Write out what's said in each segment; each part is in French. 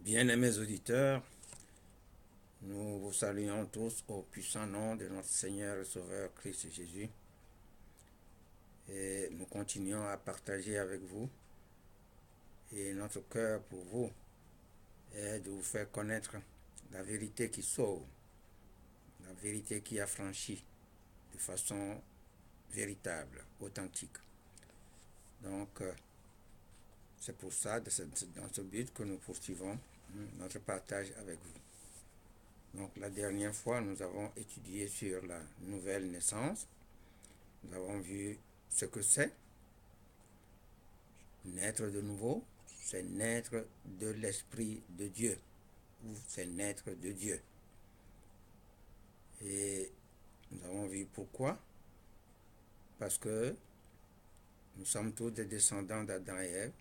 Bien-aimés auditeurs, nous vous saluons tous au puissant nom de notre Seigneur et Sauveur Christ Jésus. Et nous continuons à partager avec vous. Et notre cœur pour vous est de vous faire connaître la vérité qui sauve, la vérité qui affranchit de façon véritable, authentique. Donc, c'est pour ça, dans ce but que nous poursuivons notre partage avec vous. Donc, la dernière fois, nous avons étudié sur la nouvelle naissance. Nous avons vu ce que c'est. Naître de nouveau, c'est naître de l'Esprit de Dieu, ou c'est naître de Dieu. Et nous avons vu pourquoi. Parce que nous sommes tous des descendants d'Adam et Ève.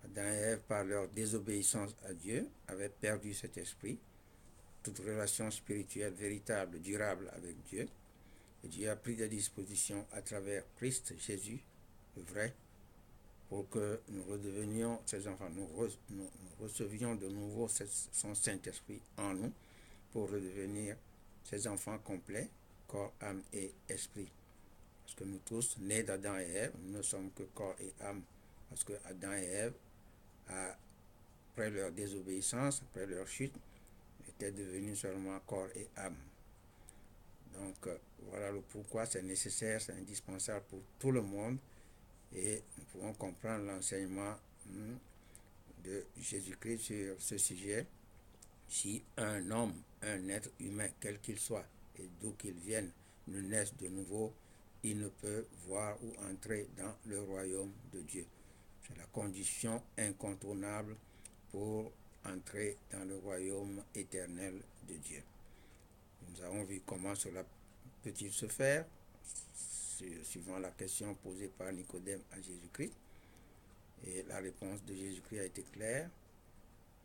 Adam et Ève, par leur désobéissance à Dieu, avaient perdu cet esprit, toute relation spirituelle véritable, durable avec Dieu. Et Dieu a pris des dispositions à travers Christ Jésus, le vrai, pour que nous redevenions ses enfants. Nous recevions de nouveau son Saint-Esprit en nous pour redevenir ses enfants complets, corps, âme et esprit. Parce que nous tous, nés d'Adam et Ève, nous ne sommes que corps et âme. Parce que Adam et Ève, après leur désobéissance, après leur chute, étaient devenus seulement corps et âme. Donc, voilà le pourquoi c'est nécessaire, c'est indispensable pour tout le monde. Et nous pouvons comprendre l'enseignement de Jésus-Christ sur ce sujet. Si un homme, un être humain, quel qu'il soit, et d'où qu'il vienne, ne naisse de nouveau, il ne peut voir ou entrer dans le royaume de Dieu. C'est la condition incontournable pour entrer dans le royaume éternel de Dieu. Nous avons vu comment cela peut-il se faire, suivant la question posée par Nicodème à Jésus-Christ. Et la réponse de Jésus-Christ a été claire,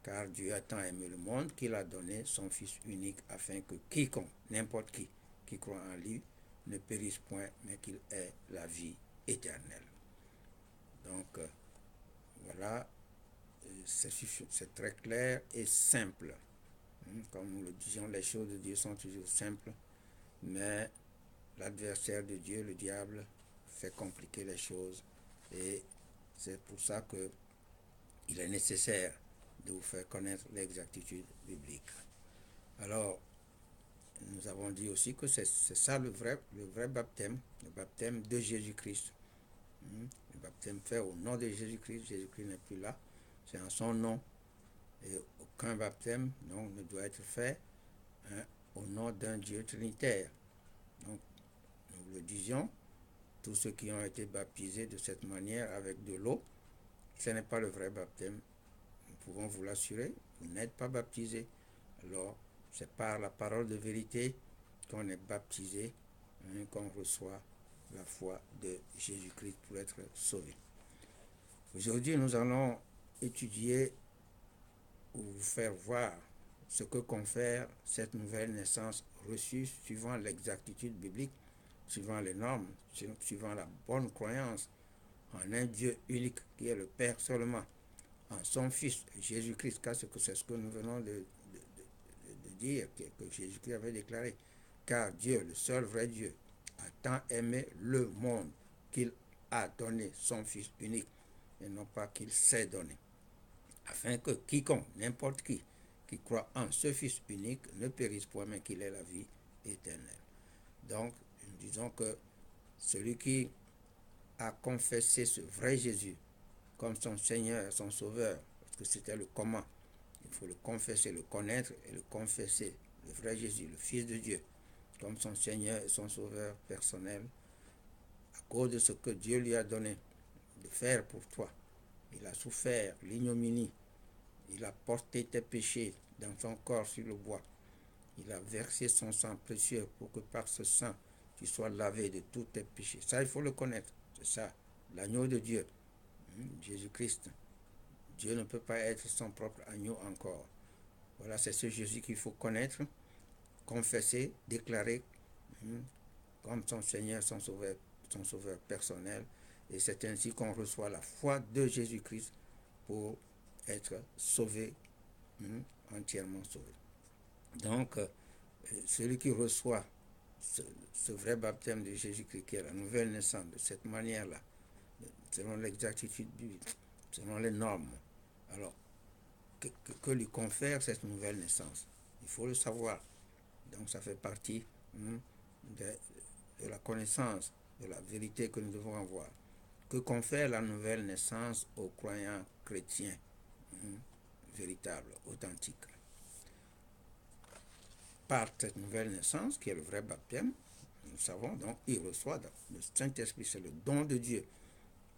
car Dieu a tant aimé le monde qu'il a donné son Fils unique afin que quiconque, n'importe qui croit en lui, ne périsse point, mais qu'il ait la vie éternelle. Donc, voilà, c'est très clair et simple. Comme nous le disions, les choses de Dieu sont toujours simples, mais l'adversaire de Dieu, le diable, fait compliquer les choses. Et c'est pour ça qu'il est nécessaire de vous faire connaître l'exactitude biblique. Alors, nous avons dit aussi que c'est ça le vrai baptême, le baptême de Jésus-Christ. Le baptême fait au nom de Jésus-Christ. Jésus-Christ n'est plus là, c'est en son nom. Et aucun baptême donc, ne doit être fait au nom d'un Dieu trinitaire. Donc, nous le disions, tous ceux qui ont été baptisés de cette manière avec de l'eau, ce n'est pas le vrai baptême. Nous pouvons vous l'assurer, vous n'êtes pas baptisés. Alors, c'est par la parole de vérité qu'on est baptisé, qu'on reçoit la foi de Jésus-Christ pour être sauvé. Aujourd'hui, nous allons étudier ou vous faire voir ce que confère cette nouvelle naissance reçue suivant l'exactitude biblique, suivant les normes, suivant la bonne croyance en un Dieu unique qui est le Père seulement, en son Fils Jésus-Christ, car c'est ce que nous venons de dire, que Jésus-Christ avait déclaré. Car Dieu, le seul vrai Dieu, a tant aimé le monde qu'il a donné son Fils unique, et non pas qu'il s'est donné, afin que quiconque, n'importe qui croit en ce Fils unique, ne périsse point, mais qu'il ait la vie éternelle. Donc, nous disons que celui qui a confessé ce vrai Jésus comme son Seigneur, son Sauveur, parce que c'était le comment, il faut le confesser, le connaître et le confesser, le vrai Jésus, le Fils de Dieu, comme son Seigneur et son Sauveur personnel, à cause de ce que Dieu lui a donné de faire pour toi. Il a souffert l'ignominie, il a porté tes péchés dans son corps sur le bois, il a versé son sang précieux pour que par ce sang, tu sois lavé de tous tes péchés. Ça, il faut le connaître, c'est ça, l'agneau de Dieu, Jésus-Christ. Dieu ne peut pas être son propre agneau encore. Voilà, c'est ce Jésus qu'il faut connaître, confesser, déclarer comme son Seigneur, son sauveur personnel. Et c'est ainsi qu'on reçoit la foi de Jésus-Christ pour être sauvé entièrement sauvé. Donc, celui qui reçoit ce vrai baptême de Jésus-Christ, qui est la nouvelle naissance, de cette manière-là, selon l'exactitude biblique, selon les normes, alors, que lui confère cette nouvelle naissance. Il faut le savoir. Donc, ça fait partie de la connaissance, de la vérité que nous devons avoir. Que confère la nouvelle naissance aux croyants chrétiens, véritables, authentiques. Par cette nouvelle naissance, qui est le vrai baptême, nous savons donc, il reçoit le Saint-Esprit, c'est le don de Dieu.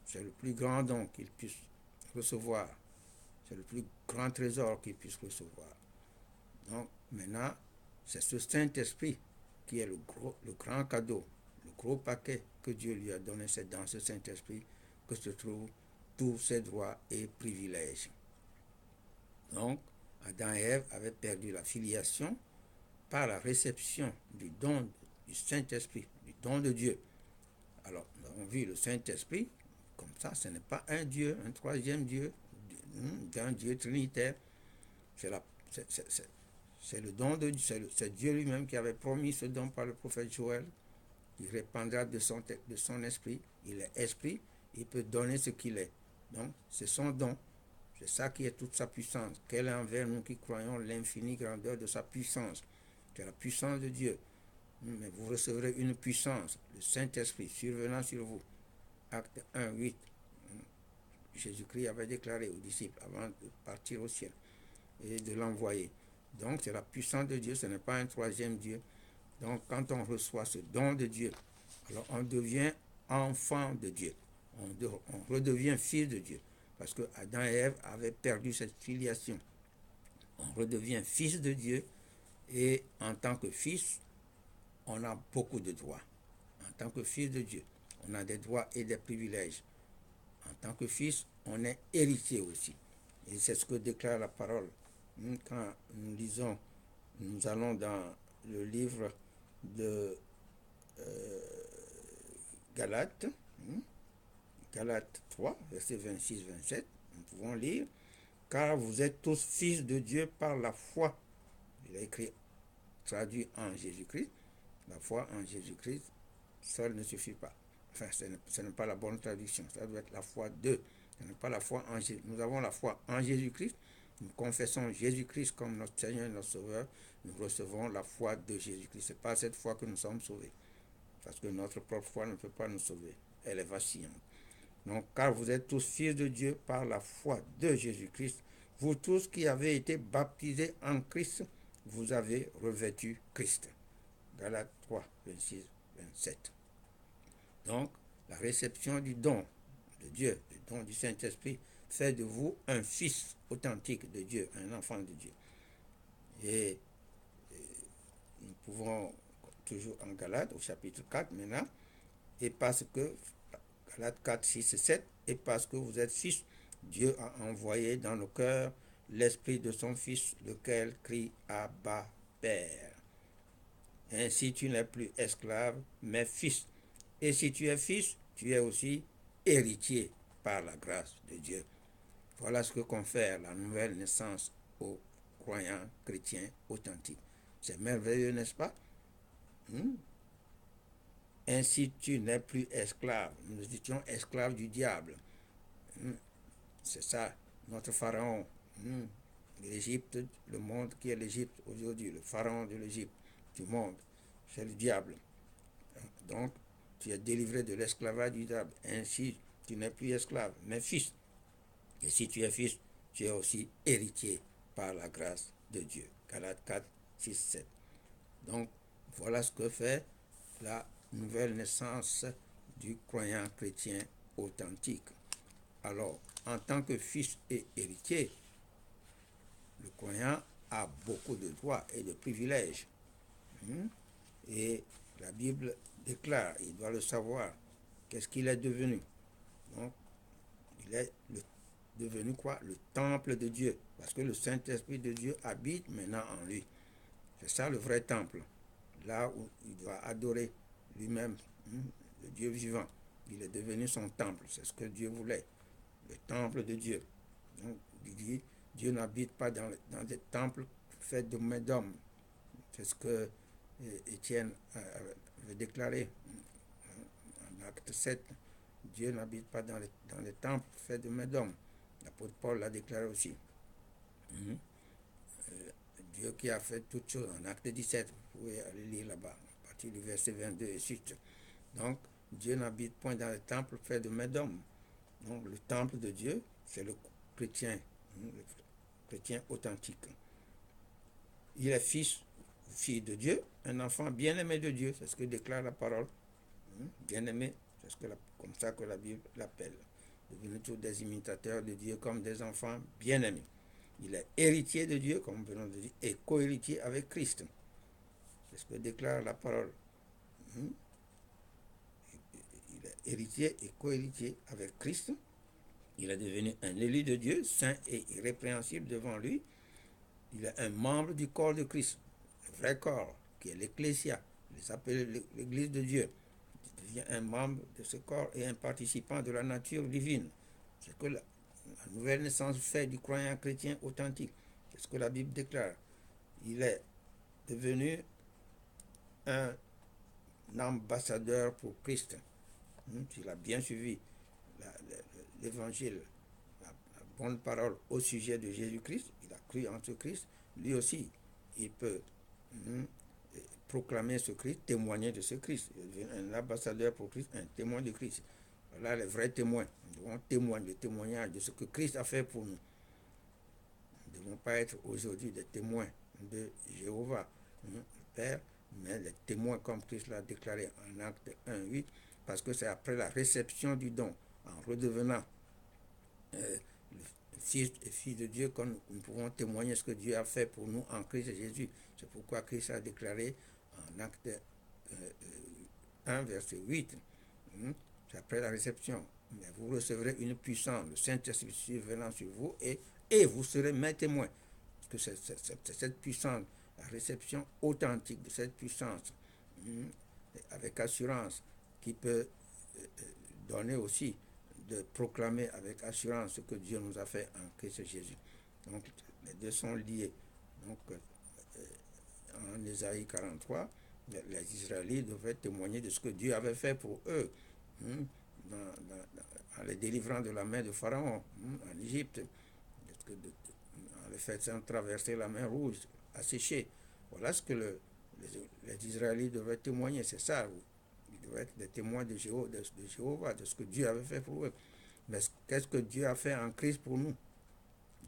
C'est le plus grand don qu'il puisse recevoir. C'est le plus grand trésor qu'il puisse recevoir. Donc, maintenant, c'est ce Saint-Esprit qui est le grand cadeau, le gros paquet que Dieu lui a donné. C'est dans ce Saint-Esprit que se trouvent tous ses droits et privilèges. Donc, Adam et Ève avaient perdu la filiation par la réception du don du Saint-Esprit, du don de Dieu. Alors, nous avons vu le Saint-Esprit, comme ça, ce n'est pas un Dieu, un troisième Dieu, d'un Dieu trinitaire. C'est le don de Dieu, c'est Dieu lui-même qui avait promis ce don par le prophète Joël. Il répandra de son esprit. Il est esprit, il peut donner ce qu'il est. Donc, c'est son don. C'est ça qui est toute sa puissance. Quelle est envers nous qui croyons l'infinie grandeur de sa puissance. C'est la puissance de Dieu. Mais vous recevrez une puissance, le Saint-Esprit survenant sur vous. Acte 1, 8. Jésus-Christ avait déclaré aux disciples avant de partir au ciel et de l'envoyer. Donc, c'est la puissance de Dieu, ce n'est pas un troisième Dieu. Donc, quand on reçoit ce don de Dieu, alors on devient enfant de Dieu. On redevient fils de Dieu. Parce que Adam et Ève avaient perdu cette filiation. On redevient fils de Dieu et en tant que fils, on a beaucoup de droits. En tant que fils de Dieu, on a des droits et des privilèges. En tant que fils, on est héritier aussi. Et c'est ce que déclare la parole. Quand nous lisons, nous allons dans le livre de Galates, Galates 3, versets 26-27, nous pouvons lire, car vous êtes tous fils de Dieu par la foi. Il a écrit, traduit en Jésus-Christ. La foi en Jésus-Christ, seul ne suffit pas. Enfin, ce n'est pas la bonne traduction. Ça doit être la foi de. Ce n'est pas la foi en Jésus. Nous avons la foi en Jésus-Christ. Nous confessons Jésus-Christ comme notre Seigneur et notre Sauveur. Nous recevons la foi de Jésus-Christ. Ce n'est pas cette foi que nous sommes sauvés. Parce que notre propre foi ne peut pas nous sauver. Elle est vacillante. Donc, car vous êtes tous fils de Dieu par la foi de Jésus-Christ, vous tous qui avez été baptisés en Christ, vous avez revêtu Christ. Galates 3, 26, 27. Donc, la réception du don de Dieu, du don du Saint-Esprit, fait de vous un fils authentique de Dieu, un enfant de Dieu. Et nous pouvons, toujours en Galates, au chapitre 4 maintenant, et parce que, Galates 4, 6 et 7, et parce que vous êtes fils, Dieu a envoyé dans nos cœurs l'esprit de son Fils, lequel crie Abba, Père. Ainsi tu n'es plus esclave, mais fils. Et si tu es fils, tu es aussi héritier par la grâce de Dieu. Voilà ce que confère la nouvelle naissance aux croyants chrétiens authentiques. C'est merveilleux, n'est-ce pas? Ainsi tu n'es plus esclave. Nous étions esclaves du diable. C'est ça, notre pharaon. L'Égypte, le monde qui est l'Égypte aujourd'hui, le pharaon de l'Égypte, du monde, c'est le diable. Donc, tu es délivré de l'esclavage du diable. Ainsi, tu n'es plus esclave, mais fils. Et si tu es fils, tu es aussi héritier par la grâce de Dieu. Galates 4, 6, 7. Donc, voilà ce que fait la nouvelle naissance du croyant chrétien authentique. Alors, en tant que fils et héritier, le croyant a beaucoup de droits et de privilèges. Et la Bible déclare, il doit le savoir, qu'est-ce qu'il est devenu. Donc, il est devenu quoi? Le temple de Dieu. Parce que le Saint-Esprit de Dieu habite maintenant en lui. C'est ça le vrai temple. Là où il doit adorer lui-même, le Dieu vivant. Il est devenu son temple. C'est ce que Dieu voulait. Le temple de Dieu. Donc, il dit, Dieu n'habite pas dans des temples faits de mains d'hommes. C'est ce que Étienne avait déclaré en acte 7. Dieu n'habite pas dans les temples faits de mains d'hommes. L'apôtre Paul l'a déclaré aussi. Dieu qui a fait toutes choses en acte 17. Vous pouvez aller lire là-bas, à partir du verset 22 et suite. Donc, Dieu n'habite point dans les temples faits de mains d'hommes. Donc, le temple de Dieu, c'est le chrétien authentique. Il est fils ou fille de Dieu, un enfant bien-aimé de Dieu, c'est ce que déclare la parole. Bien-aimé, c'est comme ça que la Bible l'appelle. Devenus tous des imitateurs de Dieu comme des enfants bien-aimés. Il est héritier de Dieu, comme nous venons de dire, et co-héritier avec Christ. C'est ce que déclare la parole. Il est héritier et co-héritier avec Christ. Il est devenu un élu de Dieu, saint et irrépréhensible devant lui. Il est un membre du corps de Christ, le vrai corps, qui est l'Ecclésia. Il s'appelle l'Église de Dieu. Il devient un membre de ce corps et un participant de la nature divine. C'est que la nouvelle naissance fait du croyant chrétien authentique. C'est ce que la Bible déclare. Il est devenu un ambassadeur pour Christ. Il a bien suivi l'évangile, la bonne parole au sujet de Jésus-Christ. Il a cru en ce Christ. Lui aussi, il peut proclamer ce Christ, témoigner de ce Christ. Il devient un ambassadeur pour Christ, un témoin de Christ. Voilà les vrais témoins. Nous devons témoigner, le témoignage de ce que Christ a fait pour nous. Nous ne devons pas être aujourd'hui des témoins de Jéhovah, le Père, mais les témoins comme Christ l'a déclaré en acte 1:8, parce que c'est après la réception du don, en redevenant le fils et fille de Dieu, que nous pouvons témoigner ce que Dieu a fait pour nous en Christ Jésus. C'est pourquoi Christ a déclaré en acte 1, verset 8, c'est après la réception. Mais vous recevrez une puissance, le Saint-Esprit survenant sur vous, et vous serez mes témoins. Parce que c'est cette puissance, la réception authentique de cette puissance, avec assurance, qui peut donner aussi de proclamer avec assurance ce que Dieu nous a fait en Christ Jésus. Donc, les deux sont liés. Donc, en Ésaïe 43, les Israélites devaient témoigner de ce que Dieu avait fait pour eux, en les délivrant de la main de Pharaon, en Égypte, en les faisant traverser la mer Rouge, asséchée. Voilà ce que les Israélites devaient témoigner, c'est ça. Ils devaient être des témoins de Jéhovah, de ce que Dieu avait fait pour eux. Mais qu'est-ce que Dieu a fait en Christ pour nous?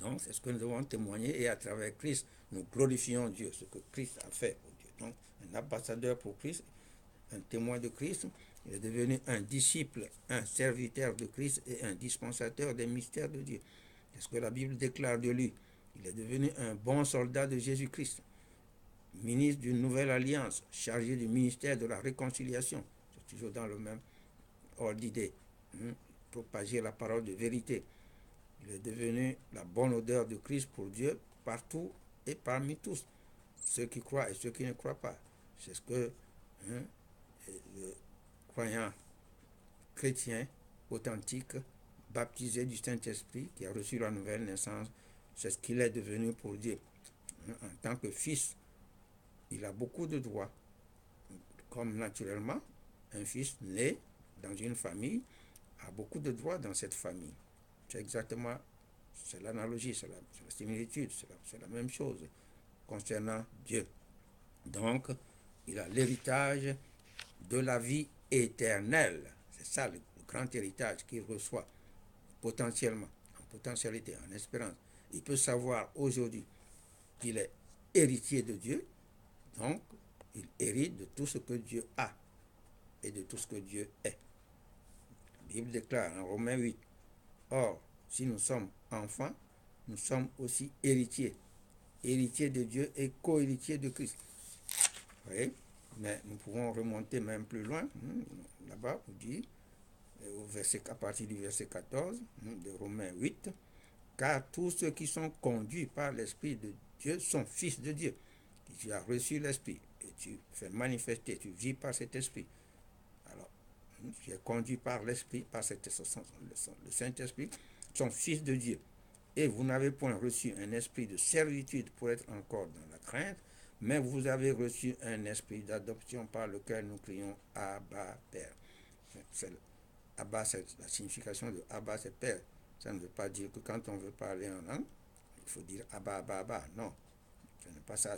Donc, c'est ce que nous devons témoigner, et à travers Christ, nous glorifions Dieu, ce que Christ a fait pour Dieu. Donc, un ambassadeur pour Christ, un témoin de Christ, il est devenu un disciple, un serviteur de Christ et un dispensateur des mystères de Dieu. C'est ce que la Bible déclare de lui. Il est devenu un bon soldat de Jésus-Christ, ministre d'une nouvelle alliance, chargé du ministère de la réconciliation. C'est toujours dans le même ordre d'idée. Propager la parole de vérité. Il est devenu la bonne odeur de Christ pour Dieu partout et parmi tous, ceux qui croient et ceux qui ne croient pas. C'est ce que le croyant chrétien authentique, baptisé du Saint-Esprit, qui a reçu la nouvelle naissance, c'est ce qu'il est devenu pour Dieu. En tant que fils, il a beaucoup de droits, comme naturellement, un fils né dans une famille a beaucoup de droits dans cette famille. C'est exactement, c'est l'analogie, c'est la similitude, c'est la même chose concernant Dieu. Donc, il a l'héritage de la vie éternelle. C'est ça le grand héritage qu'il reçoit potentiellement, en potentialité, en espérance. Il peut savoir aujourd'hui qu'il est héritier de Dieu, donc il hérite de tout ce que Dieu a et de tout ce que Dieu est. La Bible déclare en Romains 8, or, si nous sommes enfants, nous sommes aussi héritiers. Héritiers de Dieu et co-héritiers de Christ. Vous voyez? Mais nous pouvons remonter même plus loin, là-bas, vous dit, à partir du verset 14 de Romains 8, car tous ceux qui sont conduits par l'Esprit de Dieu sont fils de Dieu. Tu as reçu l'Esprit et tu fais manifester, tu vis par cet Esprit. Alors, tu es conduit par l'Esprit, par le Saint-Esprit, sont fils de Dieu. Et vous n'avez point reçu un esprit de servitude pour être encore dans la crainte, mais vous avez reçu un esprit d'adoption par lequel nous crions Abba, Père. Abba, c'est la signification de Abba, c'est Père. Ça ne veut pas dire que quand on veut parler en langue, il faut dire Abba, Abba, Abba. Non, ce n'est pas ça.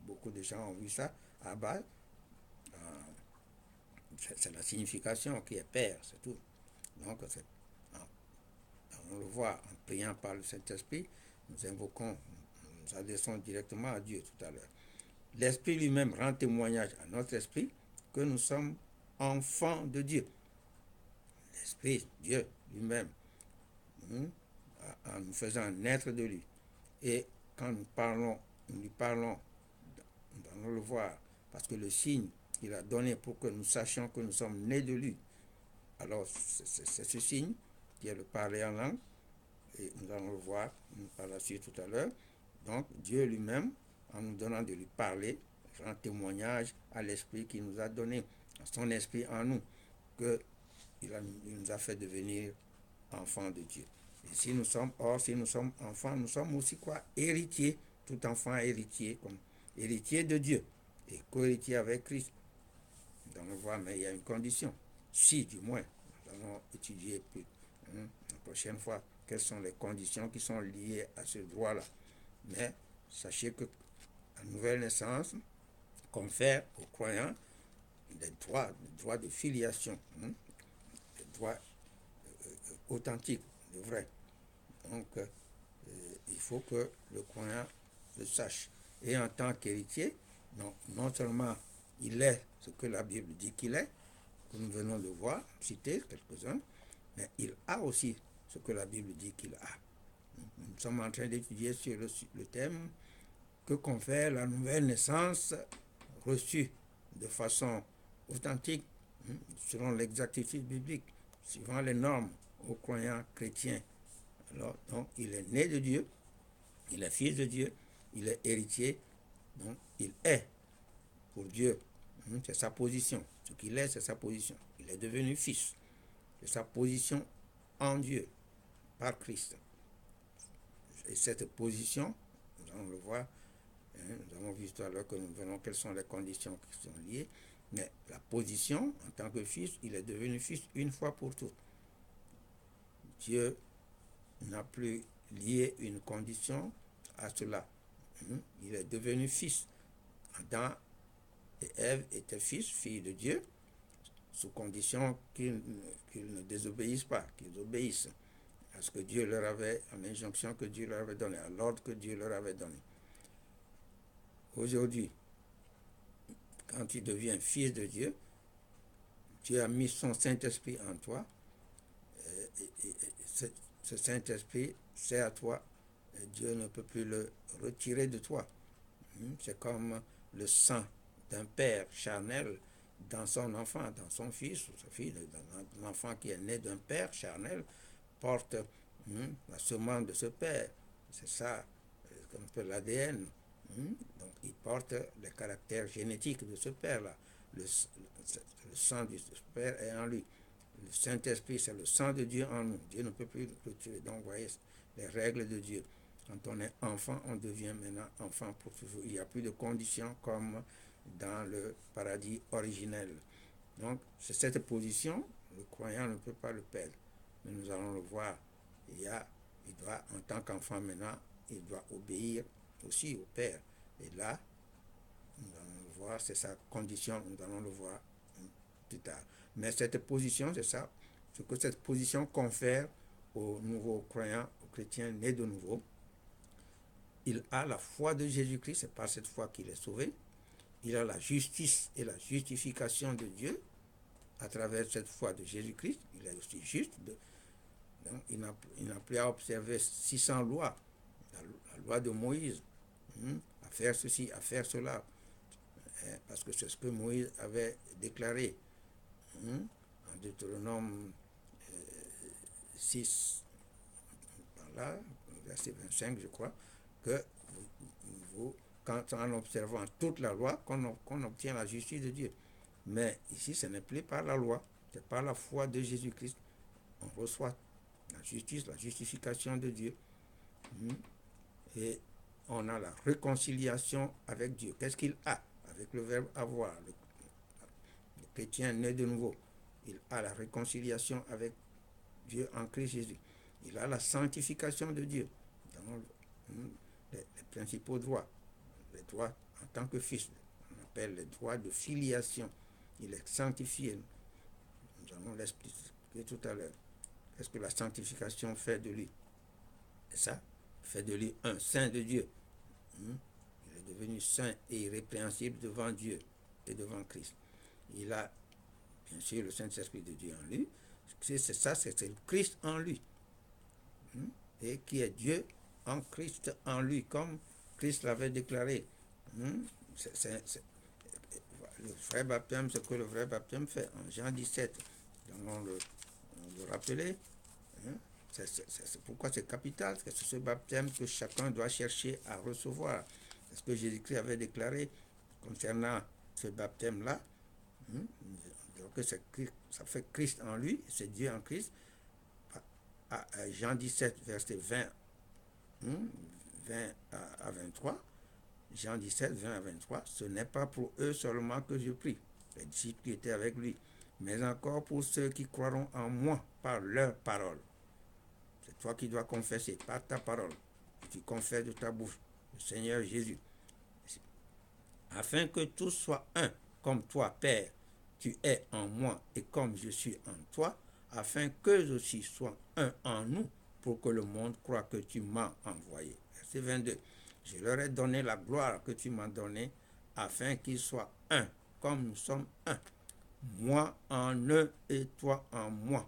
Beaucoup de gens ont vu ça. Abba, c'est la signification qui est Père, c'est tout. Donc, on le voit en priant par le Saint-Esprit, nous invoquons, nous adressons directement à Dieu tout à l'heure. L'Esprit lui-même rend témoignage à notre esprit que nous sommes enfants de Dieu. L'Esprit, Dieu lui-même, en nous faisant naître de lui. Et quand nous lui parlons, nous allons le voir, parce que le signe qu'il a donné pour que nous sachions que nous sommes nés de lui, alors c'est ce signe qui est le parler en langue, et nous allons le voir par la suite tout à l'heure. Donc Dieu lui-même, en nous donnant de lui parler, rend témoignage à l'esprit qu'il nous a donné, à son esprit en nous, qu'il nous a fait devenir enfants de Dieu. Et si nous sommes enfants, nous sommes aussi quoi? Héritiers, tout enfant héritier, comme héritier de Dieu et co-héritier avec Christ. Nous allons voir, mais il y a une condition. Si, du moins, nous allons étudier plus, la prochaine fois quelles sont les conditions qui sont liées à ce droit-là. Mais sachez que la nouvelle naissance confère aux croyants des droits de filiation, des droits authentiques, de vrais. Donc, il faut que le croyant le sache. Et en tant qu'héritier, non seulement il est ce que la Bible dit qu'il est, que nous venons de voir, citer quelques-uns, mais il a aussi ce que la Bible dit qu'il a. Nous sommes en train d'étudier sur le thème que confère la nouvelle naissance reçue de façon authentique, selon l'exactitude biblique, suivant les normes aux croyants chrétiens. Alors, donc, il est né de Dieu, il est fils de Dieu, il est héritier, donc il est pour Dieu. C'est sa position. Ce qu'il est, c'est sa position. Il est devenu fils. C'est sa position en Dieu, par Christ. Et cette position, nous allons le voir, nous avons vu tout à l'heure que nous verrons quelles sont les conditions qui sont liées, mais la position, en tant que fils, il est devenu fils une fois pour toutes. Dieu n'a plus lié une condition à cela. Il est devenu fils. Adam et Ève étaient fils, filles de Dieu, sous condition qu'ils ne désobéissent pas, qu'ils obéissent à ce que Dieu leur avait, à l'injonction que Dieu leur avait donnée, à l'ordre que Dieu leur avait donné. Aujourd'hui, quand tu deviens fils de Dieu, Dieu a mis son Saint-Esprit en toi, et ce Saint-Esprit, c'est à toi, et Dieu ne peut plus le retirer de toi. C'est comme le sang d'un père charnel dans son enfant, dans son fils ou sa fille. L'enfant qui est né d'un père charnel porte la semence de ce père. C'est ça qu'on appelle l'ADN. Donc il porte les caractères génétiques de ce père-là. Le sang du père est en lui. Le Saint-Esprit, c'est le sang de Dieu en nous. Dieu ne peut plus le tuer. Donc, vous voyez les règles de Dieu. Quand on est enfant, on devient maintenant enfant pour toujours. Il n'y a plus de conditions comme dans le paradis originel. Donc, c'est cette position, le croyant ne peut pas le perdre. Mais nous allons le voir. Il doit, en tant qu'enfant maintenant, il doit obéir aussi au Père. Et là, nous allons le voir, c'est sa condition, nous allons le voir plus tard. Mais cette position, c'est ça, ce que cette position confère aux nouveaux croyants, aux chrétiens nés de nouveau. Il a la foi de Jésus-Christ, c'est par cette foi qu'il est sauvé. Il a la justice et la justification de Dieu à travers cette foi de Jésus-Christ. Il est aussi juste. Donc, il n'a plus à observer 600 lois, la loi de Moïse, à faire ceci, à faire cela, parce que c'est ce que Moïse avait déclaré en Deutéronome 6, là, verset 25, je crois, que quand en observant toute la loi, qu'on obtient la justice de Dieu. Mais ici, ce n'est plus par la loi, c'est par la foi de Jésus-Christ. On reçoit la justice, la justification de Dieu. Et on a la réconciliation avec Dieu. Qu'est-ce qu'il a? Avec le verbe avoir, le chrétien né de nouveau, il a la réconciliation avec Dieu en Christ Jésus. Il a la sanctification de Dieu dans les principaux droits. Les droits en tant que fils, on appelle les droits de filiation. Il est sanctifié. Nous allons l'expliquer tout à l'heure. Qu'est-ce que la sanctification fait de lui? C'est ça, fait de lui un saint de Dieu. Il est devenu saint et irrépréhensible devant Dieu et devant Christ. Il a, bien sûr, le Saint-Esprit de Dieu en lui. C'est ça, c'est le Christ en lui. Et qui est Dieu en Christ en lui, comme Christ l'avait déclaré. Le vrai baptême, ce que le vrai baptême fait. En Jean 17, on le rappeler. C'est pourquoi c'est capital, c'est ce baptême que chacun doit chercher à recevoir. C'est ce que Jésus-Christ avait déclaré concernant ce baptême-là. Donc ça fait Christ en lui, c'est Dieu en Christ. À Jean 17, verset 20, 20 à 23. Jean 17, 20 à 23. Ce n'est pas pour eux seulement que je prie, les disciples qui étaient avec lui, mais encore pour ceux qui croiront en moi par leur parole. C'est toi qui dois confesser par ta parole. Tu confesses de ta bouche le Seigneur Jésus. Afin que tous soient un, comme toi, Père, tu es en moi et comme je suis en toi, afin qu'eux aussi soient un en nous, pour que le monde croie que tu m'as envoyé. Verset 22. Je leur ai donné la gloire que tu m'as donnée, afin qu'ils soient un, comme nous sommes un. Moi en eux et toi en moi.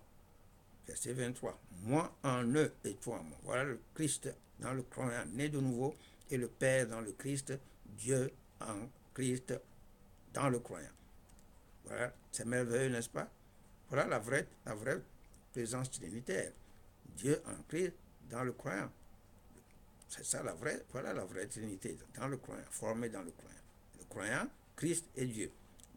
Verset 23. Moi en eux et toi en moi. Voilà le Christ dans le croyant né de nouveau et le Père dans le Christ, Dieu en Christ dans le croyant. Voilà, c'est merveilleux, n'est-ce pas? Voilà la vraie présence trinitaire. Dieu en Christ dans le croyant. C'est ça voilà la vraie Trinité, dans le croyant, formée dans le croyant. Le croyant, Christ et Dieu.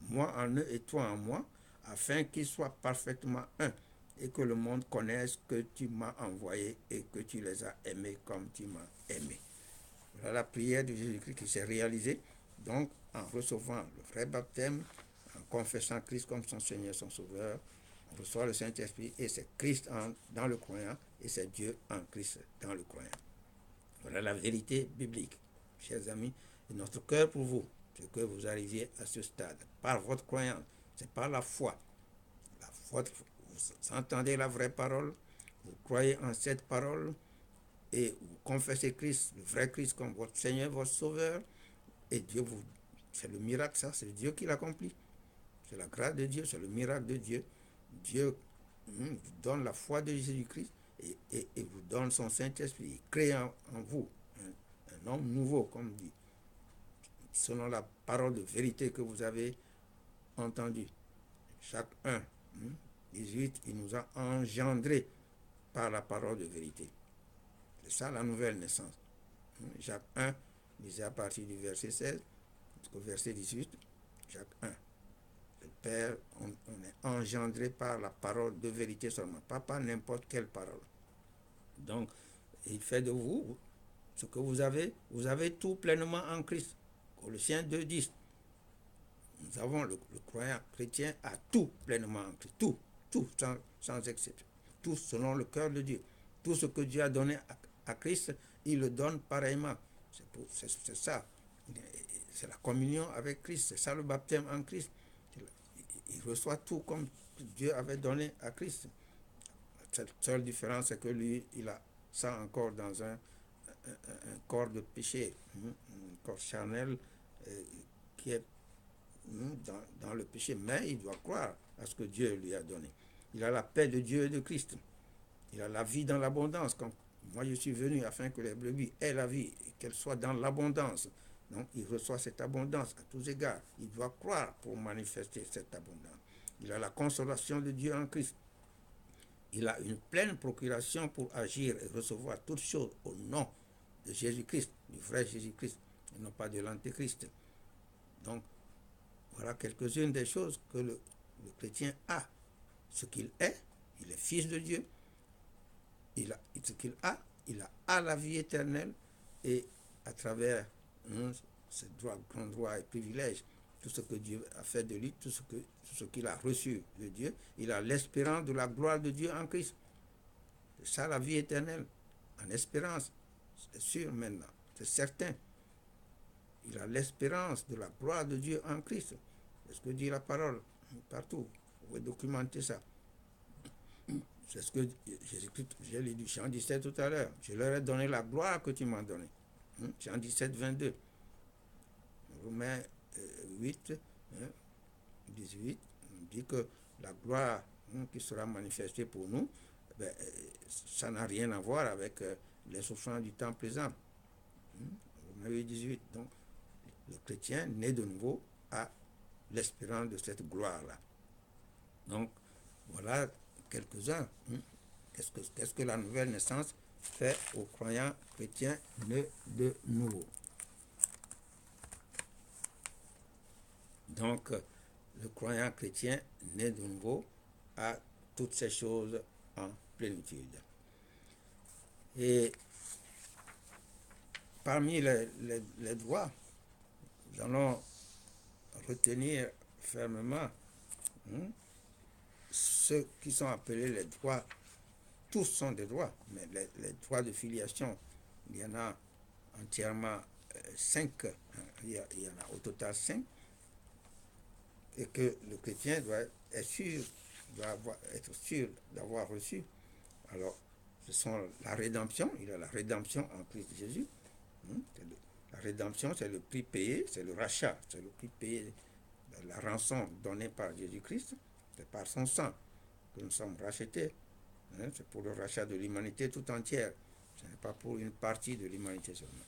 Moi en eux et toi en moi, afin qu'ils soient parfaitement un, et que le monde connaisse que tu m'as envoyé et que tu les as aimés comme tu m'as aimé. Voilà la prière de Jésus-Christ qui s'est réalisée, donc en recevant le vrai baptême, en confessant Christ comme son Seigneur, son Sauveur, on reçoit le Saint-Esprit et c'est Christ dans le croyant et c'est Dieu en Christ dans le croyant. Voilà la vérité biblique, chers amis, de notre cœur pour vous, c'est que vous arriviez à ce stade, par votre croyance, c'est par la foi. La foi, vous entendez la vraie parole, vous croyez en cette parole, et vous confessez Christ, le vrai Christ, comme votre Seigneur, votre Sauveur, et Dieu vous... C'est le miracle, ça, c'est Dieu qui l'accomplit. C'est la grâce de Dieu, c'est le miracle de Dieu. Dieu vous donne la foi de Jésus-Christ et vous donne son Saint-Esprit. Il crée en vous un homme nouveau, comme dit, selon la parole de vérité que vous avez entendue. Chacun, 18, il nous a engendrés par la parole de vérité. C'est ça la nouvelle naissance. Jacques 1 disait à partir du verset 16 jusqu'au verset 18, Jacques 1. Le Père, on est engendré par la parole de vérité seulement, pas par n'importe quelle parole. Donc, il fait de vous ce que vous avez tout pleinement en Christ. Colossiens 2, 10. Nous avons le croyant chrétien a tout pleinement en Christ. Tout, sans exception. Tout selon le cœur de Dieu. Tout ce que Dieu a donné à Christ, il le donne pareillement. C'est ça. C'est la communion avec Christ. C'est ça le baptême en Christ. Il reçoit tout comme Dieu avait donné à Christ. La seule différence, c'est que lui, il a ça encore dans un corps de péché, un corps charnel qui est dans le péché. Mais il doit croire à ce que Dieu lui a donné. Il a la paix de Dieu et de Christ. Il a la vie dans l'abondance. Comme moi, je suis venu afin que les brebis aient la vie et qu'elles soient dans l'abondance. Donc, il reçoit cette abondance à tous égards. Il doit croire pour manifester cette abondance. Il a la consolation de Dieu en Christ. Il a une pleine procuration pour agir et recevoir toutes choses au nom de Jésus-Christ, du vrai Jésus-Christ, et non pas de l'Antéchrist. Donc, voilà quelques-unes des choses que le chrétien a. Ce qu'il est, il est fils de Dieu. Ce qu'il a, il a la vie éternelle et à travers ses droits, grands droits et privilèges, tout ce que Dieu a fait de lui, tout ce qu'il a reçu de Dieu, il a l'espérance de la gloire de Dieu en Christ. C'est ça la vie éternelle, en espérance. C'est sûr maintenant, c'est certain. Il a l'espérance de la gloire de Dieu en Christ. C'est ce que dit la parole partout. Vous pouvez documenter ça. C'est ce que Jésus-Christ, j'ai lu du Jean 17 tout à l'heure. Je leur ai donné la gloire que tu m'as donnée. Jean 17, 22. Romains 8, 18, on dit que la gloire qui sera manifestée pour nous, ça n'a rien à voir avec les souffrances du temps présent. Romains 8, 18. Donc, le chrétien, né de nouveau, a l'espérance de cette gloire-là. Donc, voilà quelques-uns. Qu'est-ce que la nouvelle naissance fait aux croyants chrétiens nés de nouveau? Donc, le croyant chrétien né de nouveau a toutes ces choses en plénitude. Et parmi les droits, nous allons retenir fermement ceux qui sont appelés les droits. Tous sont des droits, mais les droits de filiation, il y en a entièrement 5, il y en a au total 5, et que le chrétien doit être sûr d'avoir reçu. Alors, ce sont la rédemption, il y a la rédemption en Christ Jésus. La rédemption, c'est le prix payé, c'est le rachat, c'est le prix payé, la rançon donnée par Jésus-Christ, c'est par son sang que nous sommes rachetés. C'est pour le rachat de l'humanité tout entière. Ce n'est pas pour une partie de l'humanité seulement.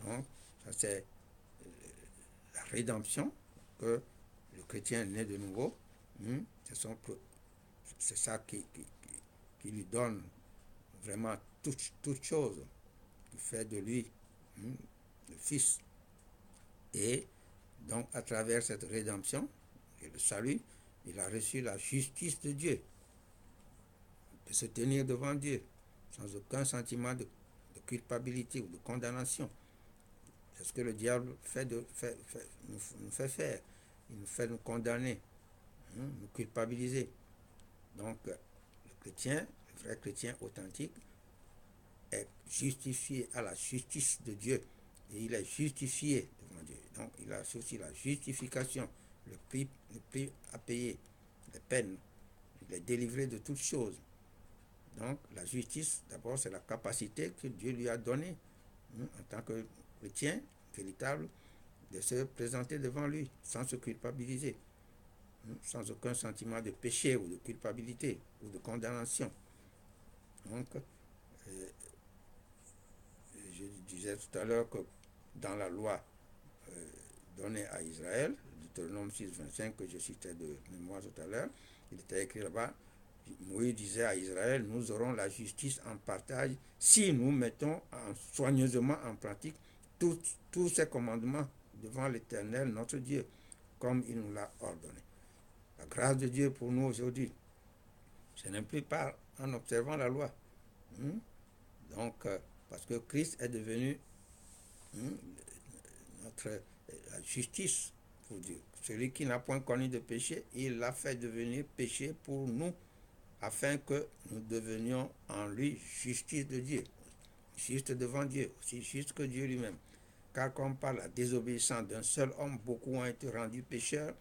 Donc, ça c'est la rédemption que le chrétien né de nouveau, c'est ça qui lui donne vraiment toute chose, qui fait de lui le Fils. Et donc, à travers cette rédemption et le salut, il a reçu la justice de Dieu, de se tenir devant Dieu sans aucun sentiment de culpabilité ou de condamnation. C'est ce que le diable nous fait faire. Il nous fait nous condamner, nous culpabiliser. Donc, le chrétien, le vrai chrétien authentique, est justifié à la justice de Dieu. Et il est justifié devant Dieu. Donc, il a aussi la justification, le prix à payer, les peines. Il est délivré de toutes choses. Donc, la justice, d'abord, c'est la capacité que Dieu lui a donnée, en tant que chrétien véritable, de se présenter devant lui sans se culpabiliser, sans aucun sentiment de péché ou de culpabilité ou de condamnation. Donc, je disais tout à l'heure que dans la loi donnée à Israël, Deutéronome 6, 25, que je citais de mémoire tout à l'heure, il était écrit là-bas, Moïse disait à Israël, nous aurons la justice en partage si nous mettons soigneusement en pratique tous ces commandements devant l'Éternel, notre Dieu, comme il nous l'a ordonné. La grâce de Dieu pour nous aujourd'hui, ce n'est plus pas en observant la loi. Donc, parce que Christ est devenu notre la justice pour Dieu. Celui qui n'a point connu de péché, il l'a fait devenir péché pour nous, afin que nous devenions en lui justice de Dieu, juste devant Dieu, aussi juste que Dieu lui-même. Car comme par la désobéissance d'un seul homme, beaucoup ont été rendus pécheurs,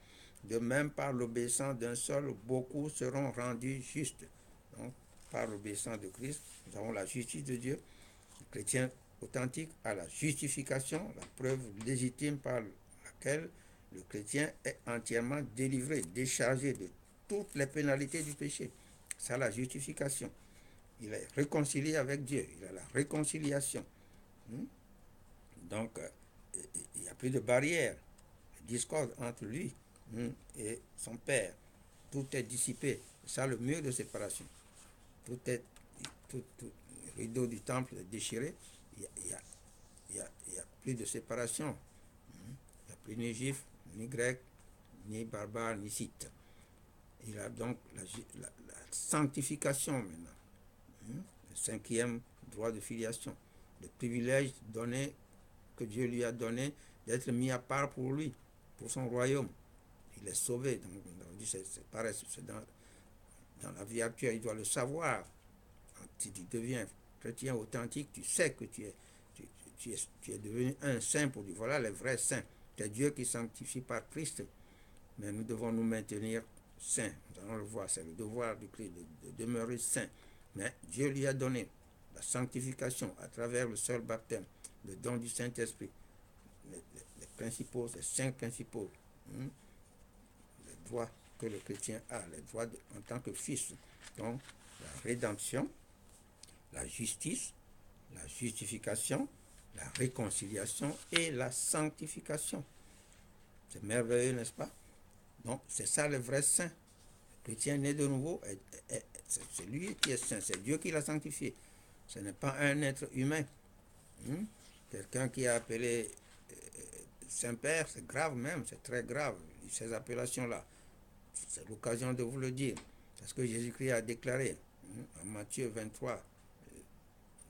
de même par l'obéissance d'un seul, beaucoup seront rendus justes. Donc, par l'obéissance de Christ, nous avons la justice de Dieu. Le chrétien authentique a la justification, la preuve légitime par laquelle le chrétien est entièrement délivré, déchargé de toutes les pénalités du péché. C'est la justification. Il est réconcilié avec Dieu. Il a la réconciliation. Donc, il n'y a plus de barrière, de discorde entre lui et son Père. Tout est dissipé. C'est ça le mur de séparation. Tout le rideau du temple est déchiré. Il n'y a plus de séparation. Il n'y a plus ni juif, ni grec, ni barbare, ni scythe. Il a donc la sanctification maintenant. Le 5e droit de filiation, le privilège donné, que Dieu lui a donné d'être mis à part pour lui, pour son royaume. Il est sauvé. Donc, c'est pareil, c'est dans la vie actuelle, il doit le savoir. Si tu deviens chrétien authentique, tu sais que tu es devenu un saint pour lui. Voilà les vrais saints. C'est Dieu qui sanctifie par Christ. Mais nous devons nous maintenir saints. Nous allons le voir, c'est le devoir du Christ de demeurer saint. Mais Dieu lui a donné la sanctification à travers le seul baptême, le don du Saint-Esprit, les principaux, les 5 principaux, les droits que le chrétien a, les droits en tant que fils. Donc, la rédemption, la justice, la justification, la réconciliation et la sanctification. C'est merveilleux, n'est-ce pas? Donc, c'est ça le vrai saint. Le chrétien né de nouveau, c'est lui qui est saint, c'est Dieu qui l'a sanctifié. Ce n'est pas un être humain. Quelqu'un qui est appelé Saint-Père, c'est grave même, c'est très grave, ces appellations-là. C'est l'occasion de vous le dire. C'est ce que Jésus-Christ a déclaré en Matthieu 23,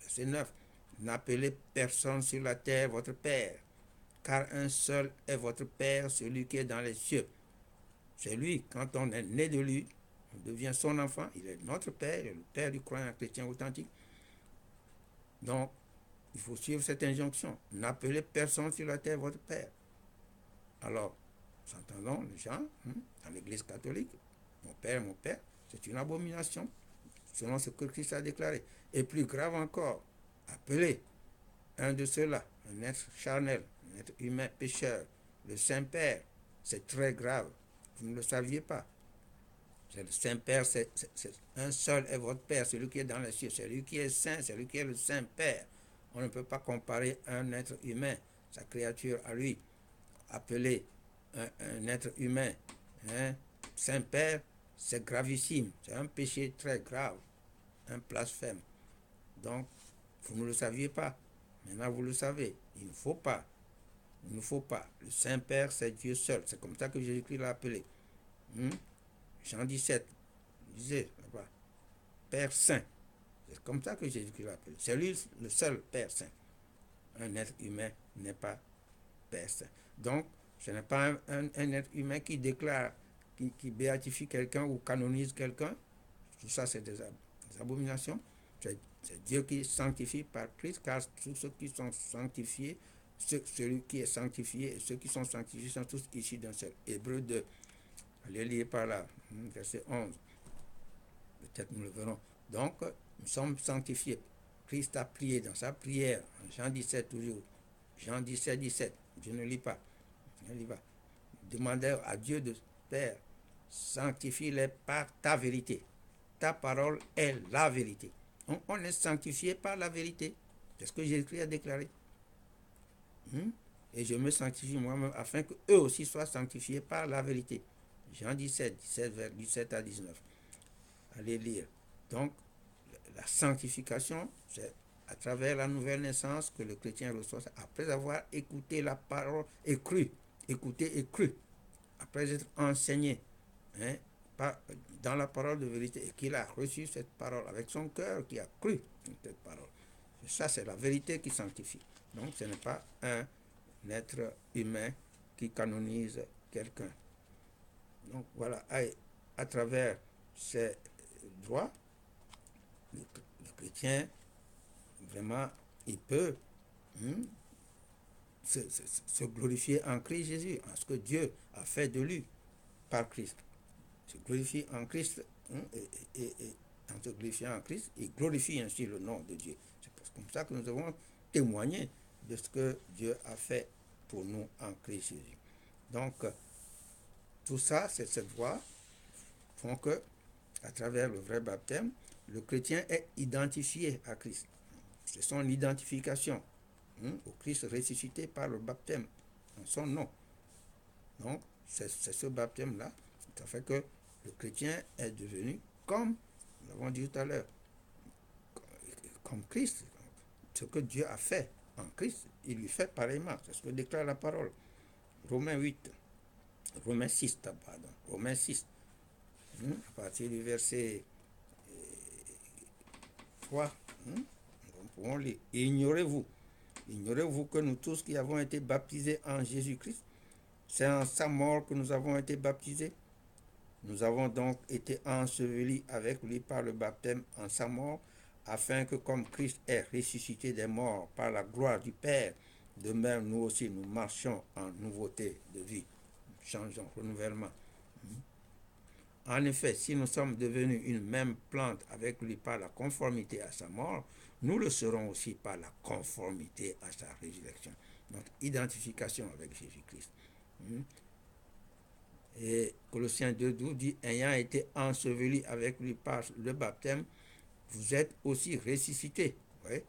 verset 9. N'appelez personne sur la terre votre Père, car un seul est votre Père, celui qui est dans les cieux. C'est lui, quand on est né de lui, on devient son enfant, il est notre Père, le Père du croyant chrétien authentique. Donc, il faut suivre cette injonction. N'appelez personne sur la terre votre Père. Alors, nous entendons les gens dans l'Église catholique, mon Père, c'est une abomination, selon ce que Christ a déclaré. Et plus grave encore, appeler un de ceux-là, un être charnel, un être humain pécheur, le Saint-Père, c'est très grave. Vous ne le saviez pas. C'est le Saint-Père, c'est un seul est votre Père, celui qui est dans les cieux, c'est lui qui est saint, c'est lui qui est le Saint-Père. On ne peut pas comparer un être humain, sa créature à lui, appeler un être humain, Saint-Père, c'est gravissime, c'est un péché très grave, un blasphème. Donc, vous ne le saviez pas, maintenant vous le savez, il ne faut pas, le Saint-Père c'est Dieu seul, c'est comme ça que Jésus-Christ l'a appelé. Jean 17, il disait là-bas, Père Saint, c'est comme ça que Jésus-Christ l'a appelé, c'est lui le seul Père Saint. Un être humain n'est pas Père Saint. Donc, ce n'est pas un être humain qui déclare, qui béatifie quelqu'un ou canonise quelqu'un. Tout ça, c'est des abominations. C'est Dieu qui sanctifie par Christ, car tous ceux qui sont sanctifiés, celui qui est sanctifié et ceux qui sont sanctifiés sont tous issus d'un seul. Hébreux 2. Allez lire par là, verset 11. Peut-être nous le verrons. Donc, nous sommes sanctifiés. Christ a prié dans sa prière, en Jean 17 toujours. Jean 17, 17. Je ne lis pas. Demandez à Dieu de Père, sanctifie-les par ta vérité. Ta parole est la vérité. On est sanctifié par la vérité. C'est ce que Jésus a déclaré. Et je me sanctifie moi-même afin qu'eux aussi soient sanctifiés par la vérité. Jean 17, 17 à 19. Allez lire. Donc, la sanctification, c'est à travers la nouvelle naissance que le chrétien reçoit ça, après avoir écouté la parole et cru. Écouté et cru. Après être enseigné dans la parole de vérité et qu'il a reçu cette parole avec son cœur qui a cru cette parole. Et ça, c'est la vérité qui sanctifie. Donc, ce n'est pas un être humain qui canonise quelqu'un. Donc, voilà, à travers ces droits, le chrétien, vraiment, il peut se glorifier en Christ Jésus, en ce que Dieu a fait de lui par Christ. Se glorifier en Christ, et en se glorifiant en Christ, il glorifie ainsi le nom de Dieu. C'est comme ça que nous devons témoigner de ce que Dieu a fait pour nous en Christ Jésus. Donc, tout ça, ces droits font que, à travers le vrai baptême, le chrétien est identifié à Christ. C'est son identification au Christ ressuscité par le baptême, en son nom. Donc, c'est ce baptême-là qui fait que le chrétien est devenu comme, nous l'avons dit tout à l'heure, comme Christ. Ce que Dieu a fait en Christ, il lui fait pareillement. C'est ce que déclare la parole. Romains 6, à partir du verset 3, pouvons lire. Ignorez-vous que nous tous qui avons été baptisés en Jésus-Christ, c'est en sa mort que nous avons été baptisés. Nous avons donc été ensevelis avec lui par le baptême en sa mort, afin que comme Christ est ressuscité des morts par la gloire du Père, de même nous aussi nous marchions en nouveauté de vie. Changeons, renouvellement. En effet, si nous sommes devenus une même plante avec lui par la conformité à sa mort, nous le serons aussi par la conformité à sa résurrection. Notre identification avec Jésus-Christ. Et Colossiens 2,12 dit, ayant été ensevelis avec lui par le baptême, vous êtes aussi ressuscités. Oui,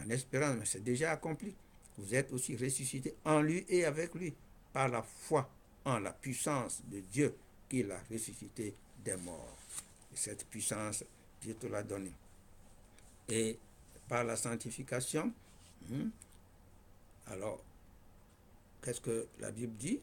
en espérance, mais c'est déjà accompli. Vous êtes aussi ressuscités en lui et avec lui, par la foi en la puissance de Dieu qui l'a ressuscité des morts. Et cette puissance, Dieu te l'a donnée. Et par la sanctification, alors, qu'est-ce que la Bible dit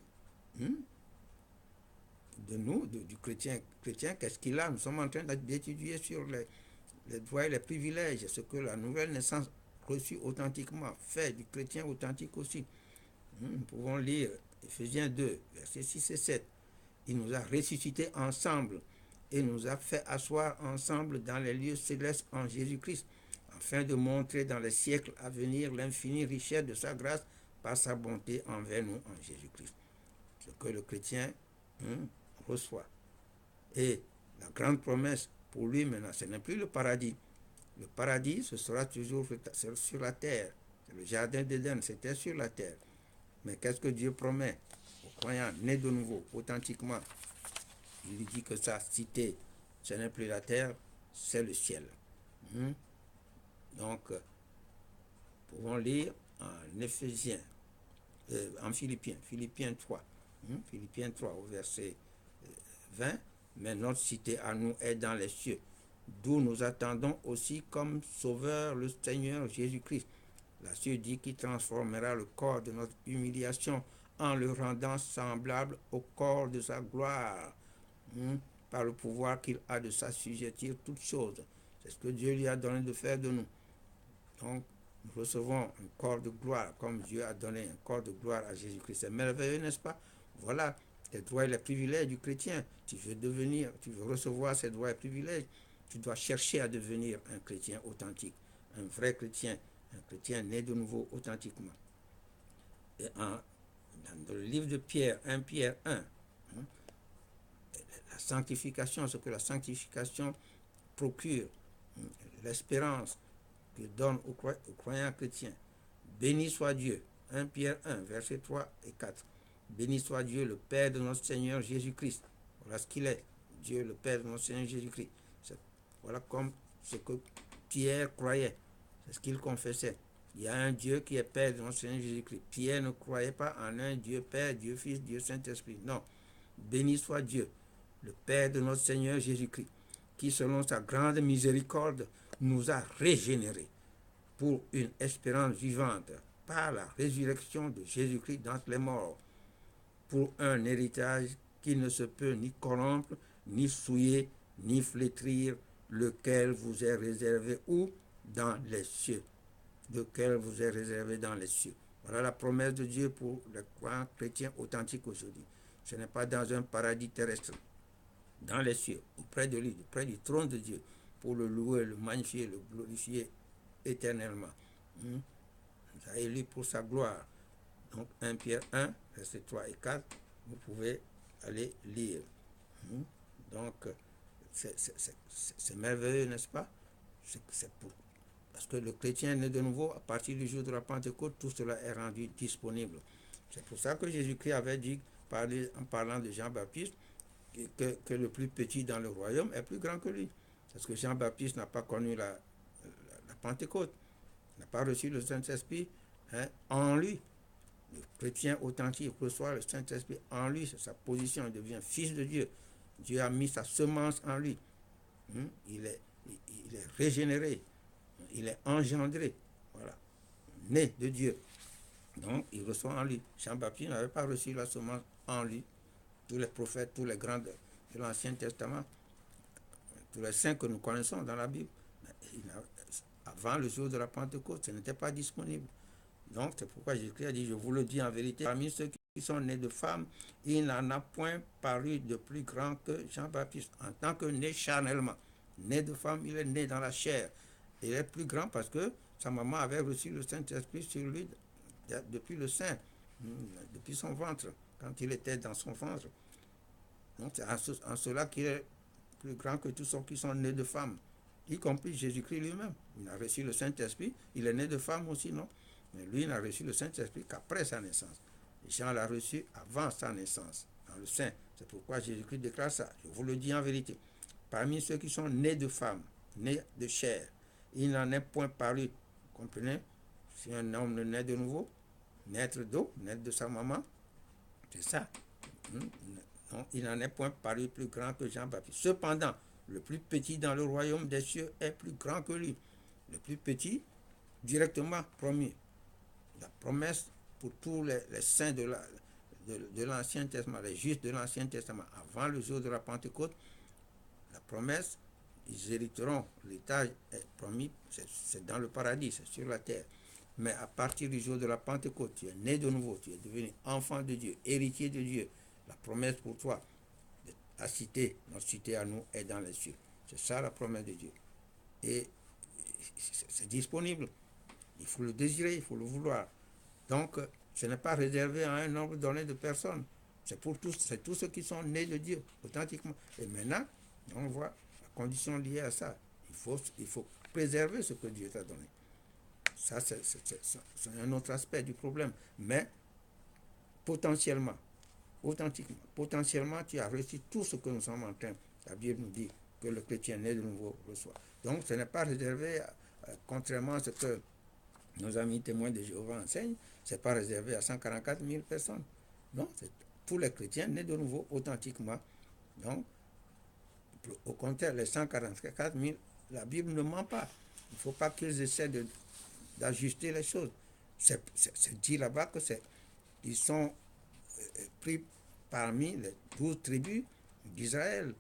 de nous, du chrétien, qu'est-ce qu'il a? Nous sommes en train d'étudier sur les droits et les privilèges, ce que la nouvelle naissance reçue authentiquement fait du chrétien authentique aussi. Nous pouvons lire Ephésiens 2, versets 6 et 7. Il nous a ressuscités ensemble et nous a fait asseoir ensemble dans les lieux célestes en Jésus-Christ, afin de montrer dans les siècles à venir l'infinie richesse de sa grâce par sa bonté envers nous en Jésus-Christ. Ce que le chrétien reçoit. Et la grande promesse pour lui maintenant, ce n'est plus le paradis. Le paradis, ce sera toujours sur la terre. Le jardin d'Éden, c'était sur la terre. Mais qu'est-ce que Dieu promet aux croyants nés de nouveau, authentiquement? Il lui dit que sa cité, ce n'est plus la terre, c'est le ciel. Donc, nous pouvons lire en Éphésiens, en Philippiens 3. Philippiens 3 au verset 20. Mais notre cité à nous est dans les cieux, d'où nous attendons aussi comme sauveur le Seigneur Jésus-Christ. La Cieux dit qu'il transformera le corps de notre humiliation en le rendant semblable au corps de sa gloire, par le pouvoir qu'il a de s'assujettir toutes choses. C'est ce que Dieu lui a donné de faire de nous. Donc, nous recevons un corps de gloire, comme Dieu a donné un corps de gloire à Jésus-Christ. C'est merveilleux, n'est-ce pas? Voilà les droits et les privilèges du chrétien. Tu veux recevoir ces droits et privilèges, tu dois chercher à devenir un chrétien authentique, un vrai chrétien, un chrétien né de nouveau authentiquement. Et dans le livre de Pierre, 1 Pierre 1, la sanctification, ce que la sanctification procure, l'espérance que donne aux croyants chrétiens. Béni soit Dieu, 1 Pierre 1, versets 3 et 4. Béni soit Dieu, le Père de notre Seigneur Jésus-Christ. Voilà ce qu'il est, Dieu, le Père de notre Seigneur Jésus-Christ. Voilà comme ce que Pierre croyait, c'est ce qu'il confessait. Il y a un Dieu qui est Père de notre Seigneur Jésus-Christ. Pierre ne croyait pas en un Dieu Père, Dieu Fils, Dieu Saint-Esprit. Non. Béni soit Dieu, le Père de notre Seigneur Jésus-Christ, qui selon sa grande miséricorde nous a régénérés pour une espérance vivante par la résurrection de Jésus-Christ d'entre les morts, pour un héritage qui ne se peut ni corrompre, ni souiller, ni flétrir, lequel vous est réservé où? Dans les cieux. Lequel vous est réservé dans les cieux. Voilà la promesse de Dieu pour les croyants chrétiens authentiques aujourd'hui. Ce n'est pas dans un paradis terrestre, dans les cieux, auprès de lui, auprès du trône de Dieu, pour le louer, le magnifier, le glorifier éternellement. Nous a élus pour sa gloire. Donc 1 Pierre 1, versets 3 et 4, vous pouvez aller lire. Donc c'est merveilleux, n'est-ce pas? Parce que le chrétien né de nouveau, à partir du jour de la Pentecôte, tout cela est rendu disponible. C'est pour ça que Jésus-Christ avait dit, en parlant de Jean-Baptiste, que le plus petit dans le royaume est plus grand que lui. Parce que Jean-Baptiste n'a pas connu la Pentecôte, n'a pas reçu le Saint-Esprit en lui. Le chrétien authentique reçoit le Saint-Esprit en lui, c'est sa position, il devient fils de Dieu. Dieu a mis sa semence en lui. Il est régénéré, il est engendré, voilà, né de Dieu. Donc, il reçoit en lui. Jean-Baptiste n'avait pas reçu la semence en lui. Tous les prophètes, tous les grands de l'Ancien Testament, tous les saints que nous connaissons dans la Bible, avant le jour de la Pentecôte. Ce n'était pas disponible. Donc, c'est pourquoi Jésus a dit, je vous le dis en vérité, parmi ceux qui sont nés de femmes, il n'en a point paru de plus grand que Jean-Baptiste, en tant que né charnellement. Né de femme, il est né dans la chair. Il est plus grand parce que sa maman avait reçu le Saint-Esprit sur lui depuis le sein, depuis son ventre, quand il était dans son ventre. Donc, c'est en cela qu'il est plus grand que tous ceux qui sont nés de femmes, y compris Jésus-Christ lui-même. Il a reçu le Saint-Esprit, il est né de femme aussi, non? Mais lui, il n'a reçu le Saint-Esprit qu'après sa naissance. Jean l'a reçu avant sa naissance, dans le sein. C'est pourquoi Jésus-Christ déclare ça. Je vous le dis en vérité. Parmi ceux qui sont nés de femmes, nés de chair, il n'en est point paru. Vous comprenez? Si un homme ne naît de nouveau, naître d'eau, naître de sa maman, c'est ça. Non, il n'en est point paru plus grand que Jean-Baptiste. Cependant, le plus petit dans le royaume des cieux est plus grand que lui. Le plus petit, directement promis. La promesse pour tous les saints de l'Ancien Testament, les justes de l'Ancien Testament, avant le jour de la Pentecôte, la promesse, ils hériteront. L'État est promis, c'est dans le paradis, c'est sur la terre. Mais à partir du jour de la Pentecôte, tu es né de nouveau, tu es devenu enfant de Dieu, héritier de Dieu. La promesse pour toi, la cité, notre cité à nous est dans les cieux. C'est ça la promesse de Dieu. Et c'est disponible. Il faut le désirer, il faut le vouloir. Donc, ce n'est pas réservé à un nombre donné de personnes. C'est pour tous, c'est tous ceux qui sont nés de Dieu, authentiquement. Et maintenant, on voit la condition liée à ça. Il faut préserver ce que Dieu t'a donné. Ça, c'est un autre aspect du problème. Mais, potentiellement, authentiquement, potentiellement, tu as reçu tout ce que nous sommes en train, la Bible nous dit, que le chrétien né de nouveau reçoit. Donc, ce n'est pas réservé, contrairement à ce que nos amis témoins de Jéhovah enseignent, ce n'est pas réservé à 144 000 personnes. Non, c'est tous les chrétiens nés de nouveau authentiquement. Donc, au contraire, les 144 000, la Bible ne ment pas. Il ne faut pas qu'ils essaient d'ajuster les choses. C'est dit là-bas que ils sont pris parmi les 12 tribus d'Israël.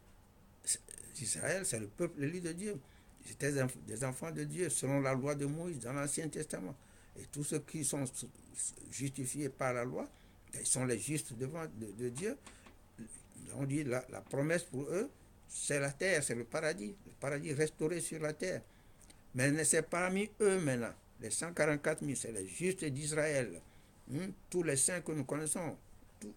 Israël, c'est le peuple élu de Dieu. C'était des enfants de Dieu selon la loi de Moïse dans l'Ancien Testament. Et tous ceux qui sont justifiés par la loi, ils sont les justes devant de Dieu. On dit la promesse pour eux, c'est la terre, c'est le paradis restauré sur la terre. Mais c'est parmi eux maintenant, les 144 000, c'est les justes d'Israël. Tous les saints que nous connaissons,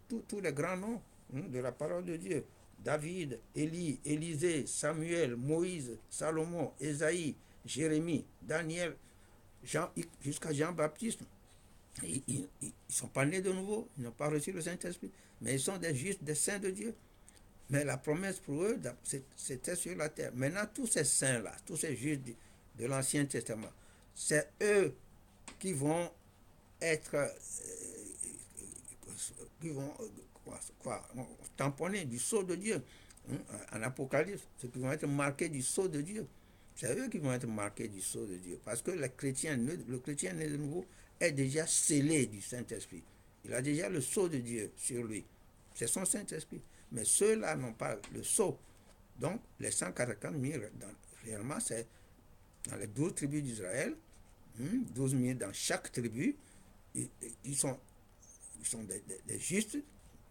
tous les grands noms de la parole de Dieu. David, Élie, Élisée, Samuel, Moïse, Salomon, Ésaïe, Jérémie, Daniel, jusqu'à Jean-Baptiste. Ils ne sont pas nés de nouveau, ils n'ont pas reçu le Saint-Esprit, mais ils sont des justes, des saints de Dieu. Mais la promesse pour eux, c'était sur la terre. Maintenant, tous ces saints-là, tous ces justes de l'Ancien Testament, c'est eux qui vont être, qui vont tamponner du sceau de Dieu. En Apocalypse, ceux qui vont être marqués du sceau de Dieu. C'est eux qui vont être marqués du sceau de Dieu. Parce que le chrétien né de nouveau est déjà scellé du Saint-Esprit. Il a déjà le sceau de Dieu sur lui. C'est son Saint-Esprit. Mais ceux-là n'ont pas le sceau. Donc, les 144 000, réellement, c'est dans les 12 tribus d'Israël, 12 000 dans chaque tribu. Ils sont des justes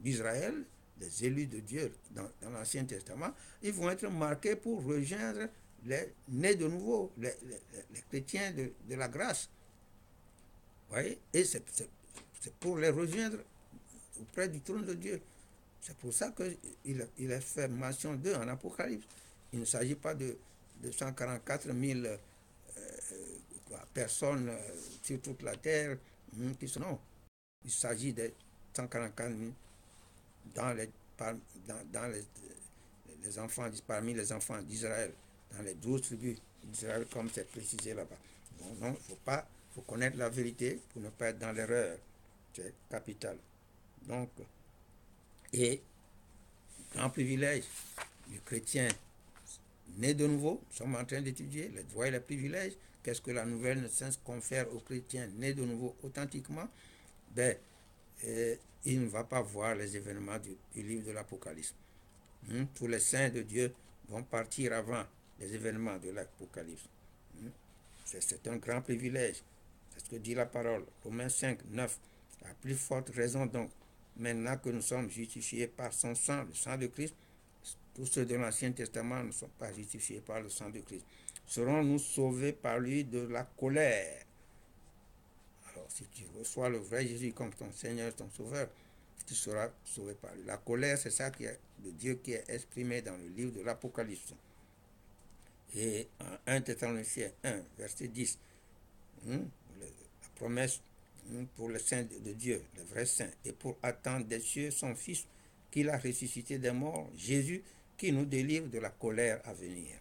d'Israël, des élus de Dieu dans l'Ancien Testament. Ils vont être marqués pour rejoindre les nés de nouveau, les chrétiens de la grâce. Vous voyez? Et c'est pour les rejoindre auprès du trône de Dieu. C'est pour ça qu'il a fait mention d'eux en Apocalypse. Il ne s'agit pas de 144 000 personnes sur toute la terre qui sont. Non. Il s'agit de 144 000 les enfants, parmi les enfants d'Israël, dans les 12 tribus d'Israël, comme c'est précisé là-bas. Donc, non, il faut connaître la vérité pour ne pas être dans l'erreur. C'est capital. Donc, et grand privilège du chrétien né de nouveau, nous sommes en train d'étudier les droits et les privilèges. Qu'est-ce que la nouvelle naissance confère aux chrétiens nés de nouveau authentiquement? Il ne va pas voir les événements du livre de l'Apocalypse. Tous les saints de Dieu vont partir avant les événements de l'Apocalypse. C'est un grand privilège. C'est ce que dit la parole. Romains 5, 9. À plus forte raison donc, maintenant que nous sommes justifiés par son sang, le sang de Christ, tous ceux de l'Ancien Testament ne sont pas justifiés par le sang de Christ. Serons-nous sauvés par lui de la colère? Alors, si tu reçois le vrai Jésus comme ton Seigneur, ton Sauveur, tu seras sauvé par lui. La colère, c'est ça qui est de Dieu qui est exprimé dans le livre de l'Apocalypse. Et en 1 Thessaloniciens 1, verset 10, la promesse pour les saints de Dieu, les vrais saints, et pour attendre des cieux son Fils qu'il a ressuscité des morts, Jésus, qui nous délivre de la colère à venir.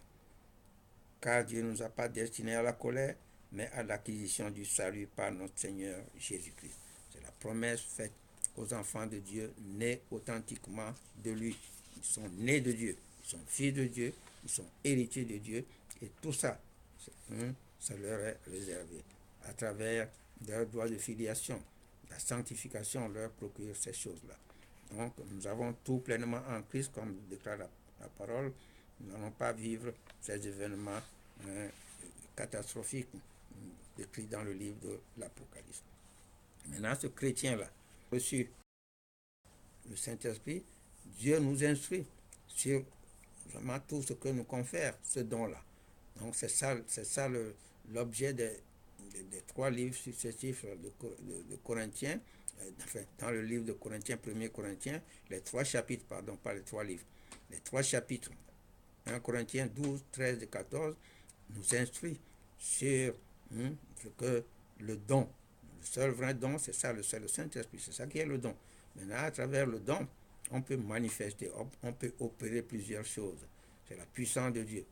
Car Dieu ne nous a pas destinés à la colère, mais à l'acquisition du salut par notre Seigneur Jésus-Christ. C'est la promesse faite aux enfants de Dieu, nés authentiquement de lui. Ils sont nés de Dieu, ils sont fils de Dieu, ils sont héritiers de Dieu, et tout ça, ça leur est réservé. À travers leur droit de filiation, la sanctification leur procure ces choses-là. Donc, nous avons tout pleinement en Christ, comme déclare la parole. Nous n'allons pas vivre ces événements catastrophiques décrits dans le livre de l'Apocalypse. Maintenant, ce chrétien-là, reçu le Saint-Esprit, Dieu nous instruit sur vraiment tout ce que nous confère, ce don-là. Donc, c'est ça l'objet des 3 livres successifs de Corinthiens, enfin, dans le livre de Corinthiens, 1er Corinthiens, les 3 chapitres, pardon, pas les 3 livres, les 3 chapitres, 1 Corinthiens 12, 13 et 14, nous instruit sur ce que le don, le seul vrai don, c'est ça, c'est le Saint-Esprit, c'est ça qui est le don. Maintenant, à travers le don, on peut manifester, on peut opérer plusieurs choses. C'est la puissance de Dieu.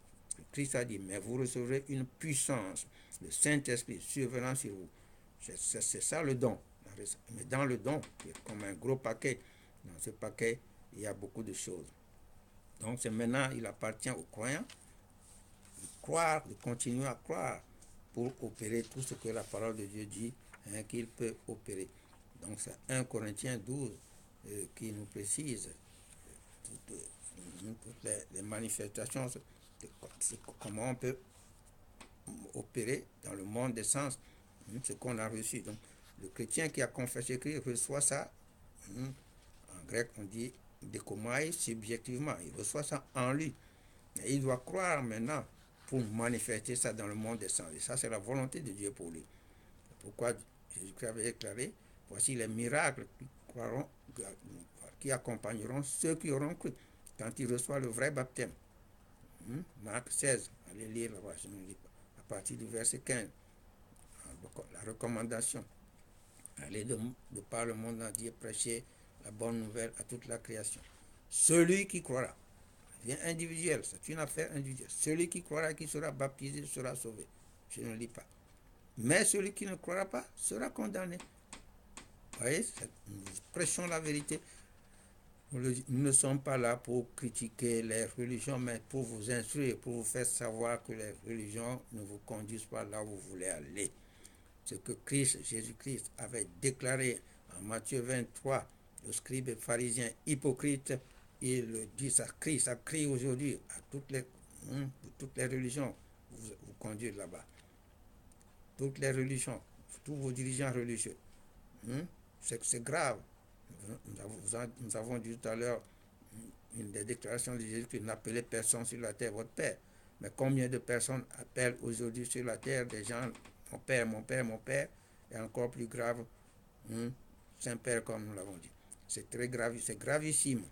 Christ a dit, mais vous recevrez une puissance, le Saint-Esprit survenant sur vous. C'est ça le don. Mais dans le don, il y a comme un gros paquet. Dans ce paquet, il y a beaucoup de choses. Donc c'est maintenant, il appartient aux croyants de croire, de continuer à croire pour opérer tout ce que la parole de Dieu dit qu'il peut opérer. Donc c'est 1 Corinthiens 12 qui nous précise toutes les manifestations, comment on peut opérer dans le monde des sens, ce qu'on a reçu. Donc le chrétien qui a confessé Christ reçoit ça, en grec on dit dékomai, subjectivement, il reçoit ça en lui. Et il doit croire maintenant pour manifester ça dans le monde des sens. Et ça, c'est la volonté de Dieu pour lui. C'est pourquoi Jésus-Christ avait déclaré, voici les miracles qui accompagneront ceux qui auront cru quand ils reçoivent le vrai baptême. Marc 16, allez lire là-bas, je ne lis pas. À partir du verset 15, la recommandation, allez de par le monde entier prêcher la bonne nouvelle à toute la création. Celui qui croira, bien individuel, c'est une affaire individuelle. Celui qui croira, qui sera baptisé, sera sauvé. Je ne lis pas. Mais celui qui ne croira pas sera condamné. Vous voyez, nous prêchons la vérité. Nous ne sommes pas là pour critiquer les religions, mais pour vous instruire, pour vous faire savoir que les religions ne vous conduisent pas là où vous voulez aller. Ce que Jésus-Christ avait déclaré en Matthieu 23, le scribe et pharisien hypocrite, il le dit, ça crie aujourd'hui à toutes les religions, vous conduire là-bas. Toutes les religions, tous vos dirigeants religieux. C'est grave. Nous avons dit tout à l'heure une des déclarations de Jésus qui n'appelait personne sur la terre votre Père. Mais combien de personnes appellent aujourd'hui sur la terre des gens mon Père, mon Père, mon Père, et encore plus grave, Saint-Père comme nous l'avons dit. C'est très grave, c'est gravissime.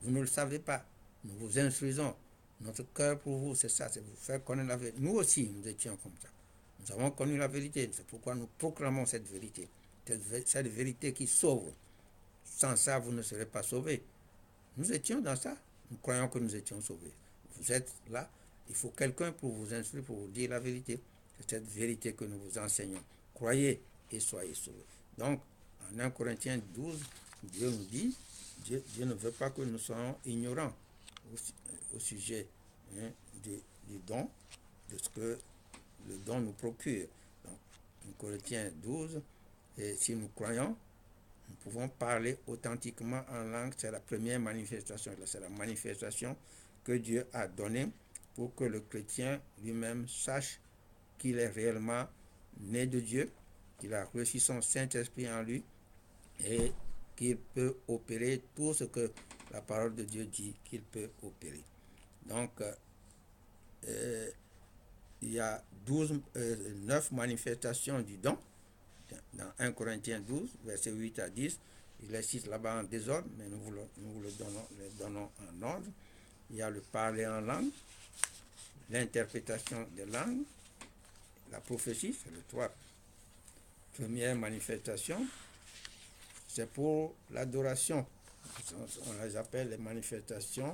Vous ne le savez pas. Nous vous instruisons. Notre cœur pour vous, c'est ça, c'est vous faire connaître la vérité. Nous aussi, nous étions comme ça. Nous avons connu la vérité. C'est pourquoi nous proclamons cette vérité. Cette vérité qui sauve. Sans ça, vous ne serez pas sauvés. Nous étions dans ça. Nous croyons que nous étions sauvés. Vous êtes là. Il faut quelqu'un pour vous instruire, pour vous dire la vérité. C'est cette vérité que nous vous enseignons. Croyez et soyez sauvés. Donc, en 1 Corinthiens 12, Dieu nous dit, Dieu ne veut pas que nous soyons ignorants au sujet du don, de ce que le don nous procure. Donc, 1 Corinthiens 12, et si nous croyons, nous pouvons parler authentiquement en langue. C'est la première manifestation. C'est la manifestation que Dieu a donnée pour que le chrétien lui-même sache qu'il est réellement né de Dieu, qu'il a reçu son Saint-Esprit en lui et qu'il peut opérer tout ce que la parole de Dieu dit qu'il peut opérer. Donc, il y a 9 manifestations du don. Dans 1 Corinthiens 12, versets 8 à 10, il les cite là-bas en désordre, mais nous les donnons en ordre. Il y a le parler en langue, l'interprétation des langues, la prophétie, c'est les 3 premières manifestations. C'est pour l'adoration. On les appelle les manifestations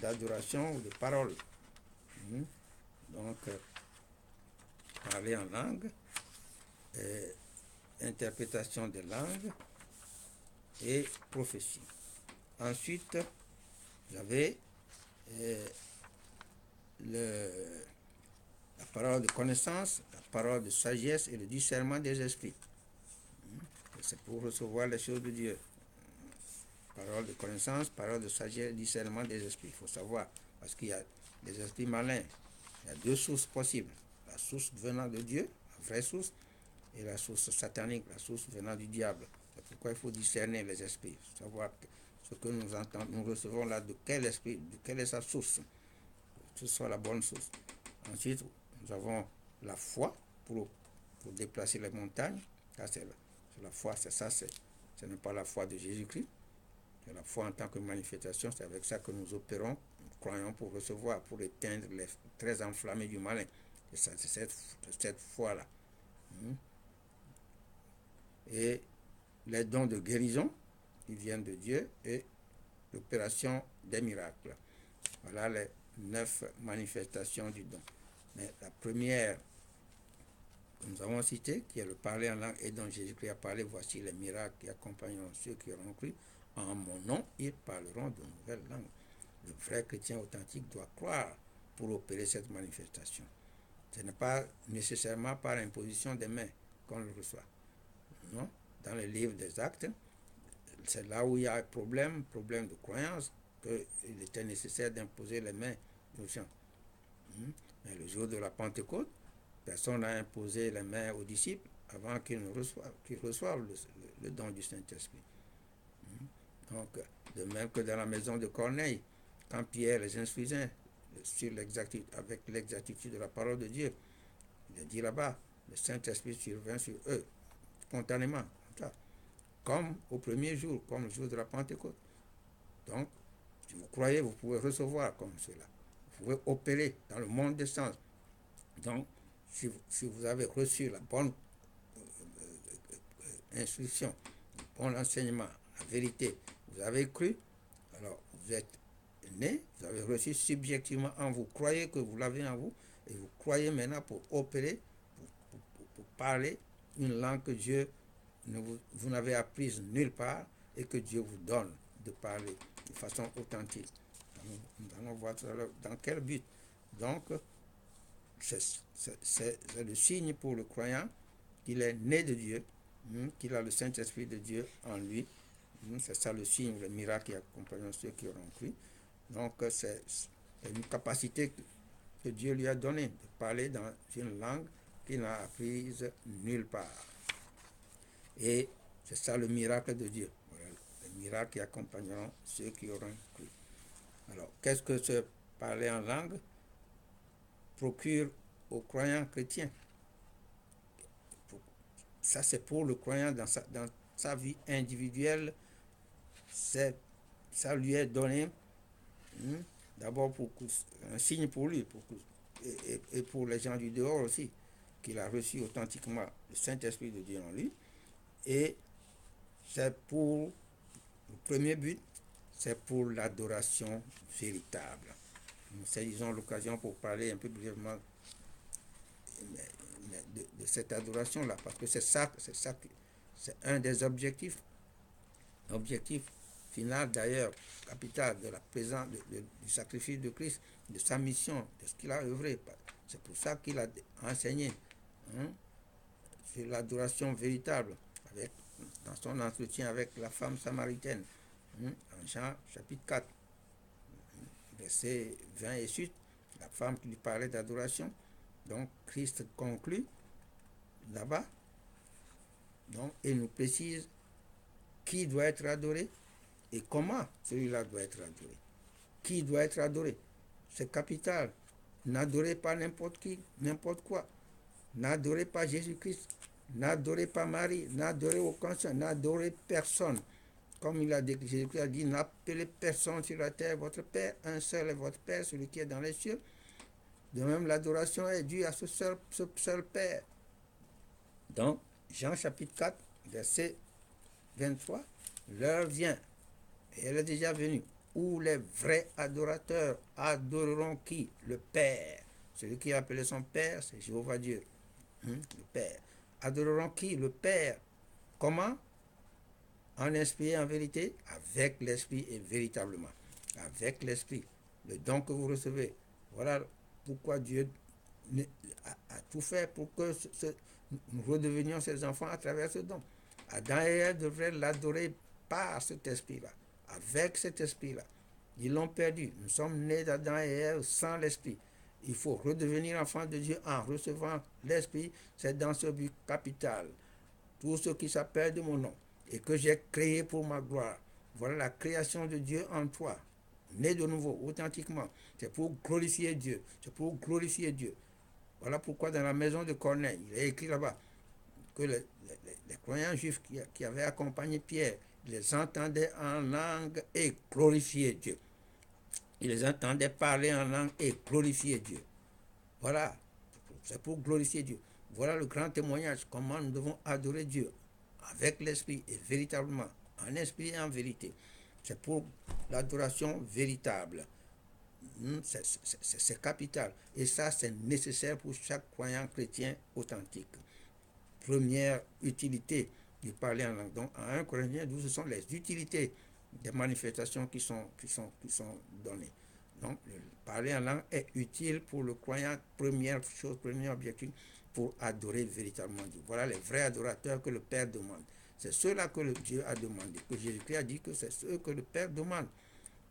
d'adoration ou de parole. Donc, parler en langue, interprétation des langues et prophétie. Ensuite, vous avez la parole de connaissance, la parole de sagesse et le discernement des esprits. C'est pour recevoir les choses de Dieu. Parole de connaissance, parole de sagesse, discernement des esprits. Il faut savoir, parce qu'il y a des esprits malins. Il y a 2 sources possibles. La source venant de Dieu, la vraie source, et la source satanique, la source venant du diable. C'est pourquoi il faut discerner les esprits, savoir ce que nous entendons, nous recevons là, de quel esprit, de quelle est sa source, que ce soit la bonne source. Ensuite, nous avons la foi pour déplacer les montagnes. Ça, c'est la foi, c'est ça, ce n'est pas la foi de Jésus-Christ. C'est la foi en tant que manifestation, c'est avec ça que nous opérons, nous croyons pour recevoir, pour éteindre les traits enflammés du malin. C'est cette foi-là. Et les dons de guérison qui viennent de Dieu et l'opération des miracles. Voilà les 9 manifestations du don. Mais la première que nous avons citée, qui est le parler en langue et dont Jésus-Christ a parlé, voici les miracles qui accompagneront ceux qui auront cru. En mon nom, ils parleront de nouvelles langues. Le vrai chrétien authentique doit croire pour opérer cette manifestation. Ce n'est pas nécessairement par imposition des mains qu'on le reçoit. Non? Dans le livre des Actes, c'est là où il y a un problème de croyance, qu'il était nécessaire d'imposer les mains aux gens. Mais le jour de la Pentecôte, personne n'a imposé les mains aux disciples avant qu'ils reçoivent le don du Saint-Esprit. Donc, de même que dans la maison de Corneille, quand Pierre les instruisait avec l'exactitude de la parole de Dieu, il a dit là-bas, le Saint-Esprit survint sur eux, spontanément, comme au premier jour, comme le jour de la Pentecôte. Donc, si vous croyez, vous pouvez recevoir comme cela. Vous pouvez opérer dans le monde des sens. Donc, si vous avez reçu la bonne instruction, le bon enseignement, la vérité, vous avez cru, alors vous êtes né, vous avez reçu subjectivement en vous, croyez que vous l'avez en vous, et vous croyez maintenant pour opérer, pour parler une langue que Dieu, vous n'avez apprise nulle part, et que Dieu vous donne de parler de façon authentique. Nous allons voir tout à l'heure dans quel but. Donc, c'est le signe pour le croyant qu'il est né de Dieu, qu'il a le Saint-Esprit de Dieu en lui. C'est ça le signe, le miracle qui accompagne ceux qui auront cru. Donc, c'est une capacité que Dieu lui a donnée de parler dans une langue qu'il n'a apprise nulle part. Et c'est ça le miracle de Dieu. Voilà, le miracle qui accompagneront ceux qui auront cru. Alors, qu'est-ce que ce parler en langue procure aux croyants chrétiens? Ça, c'est pour le croyant dans sa vie individuelle. Ça lui est donné d'abord pour un signe pour lui et pour les gens du dehors aussi, qu'il a reçu authentiquement le Saint-Esprit de Dieu en lui. Et c'est pour le premier but, c'est pour l'adoration véritable. Nous saisissons l'occasion pour parler un peu brièvement de cette adoration-là, parce que c'est un des objectifs final d'ailleurs, capital de la présence du sacrifice de Christ, de sa mission, de ce qu'il a œuvré. C'est pour ça qu'il a enseigné sur l'adoration véritable, dans son entretien avec la femme samaritaine, en Jean chapitre 4, verset 20 et suite, la femme qui lui parlait d'adoration, Donc, Christ conclut là-bas, donc, et nous précise qui doit être adoré et comment celui-là doit être adoré. Qui doit être adoré? C'est capital. N'adorez pas n'importe qui, n'importe quoi. N'adorez pas Jésus-Christ. N'adorez pas Marie. N'adorez aucun saint. N'adorez personne. Comme il a dit, Jésus-Christ a dit, n'appelez personne sur la terre votre Père. Un seul est votre Père, celui qui est dans les cieux. De même, l'adoration est due à ce seul Père. Donc, Jean chapitre 4, verset 23, l'heure vient, et elle est déjà venue, où les vrais adorateurs adoreront qui? Le Père. Celui qui a appelé son Père, c'est Jéhovah Dieu. Le Père. Adoreront qui? Le Père. Comment? En esprit et en vérité? Avec l'esprit et véritablement. Avec l'esprit. Le don que vous recevez. Voilà pourquoi Dieu a tout fait pour que nous redevenions ses enfants à travers ce don. Adam et Ève devraient l'adorer par cet esprit-là, avec cet esprit-là. Ils l'ont perdu. Nous sommes nés d'Adam et Ève sans l'esprit. Il faut redevenir enfant de Dieu en recevant l'esprit. C'est dans ce but capital. Tout ce qui s'appelle de mon nom et que j'ai créé pour ma gloire. Voilà la création de Dieu en toi. Né de nouveau, authentiquement. C'est pour glorifier Dieu. C'est pour glorifier Dieu. Voilà pourquoi dans la maison de Corneille, il est écrit là-bas que les croyants juifs qui avaient accompagné Pierre, les entendaient en langue et glorifier Dieu. Ils les entendaient parler en langue et glorifier Dieu. Voilà, c'est pour glorifier Dieu. Voilà le grand témoignage, comment nous devons adorer Dieu avec l'esprit et véritablement, en esprit et en vérité. C'est pour l'adoration véritable. C'est capital. Et ça, c'est nécessaire pour chaque croyant chrétien authentique. Première utilité de parler en langue. Donc, en 1 Corinthiens 12, ce sont les utilités des manifestations qui sont données. Donc, parler en langue est utile pour le croyant, première chose, premier objectif, pour adorer véritablement Dieu. Voilà les vrais adorateurs que le Père demande. C'est ceux-là que le Dieu a demandé, que Jésus-Christ a dit que c'est ceux que le Père demande.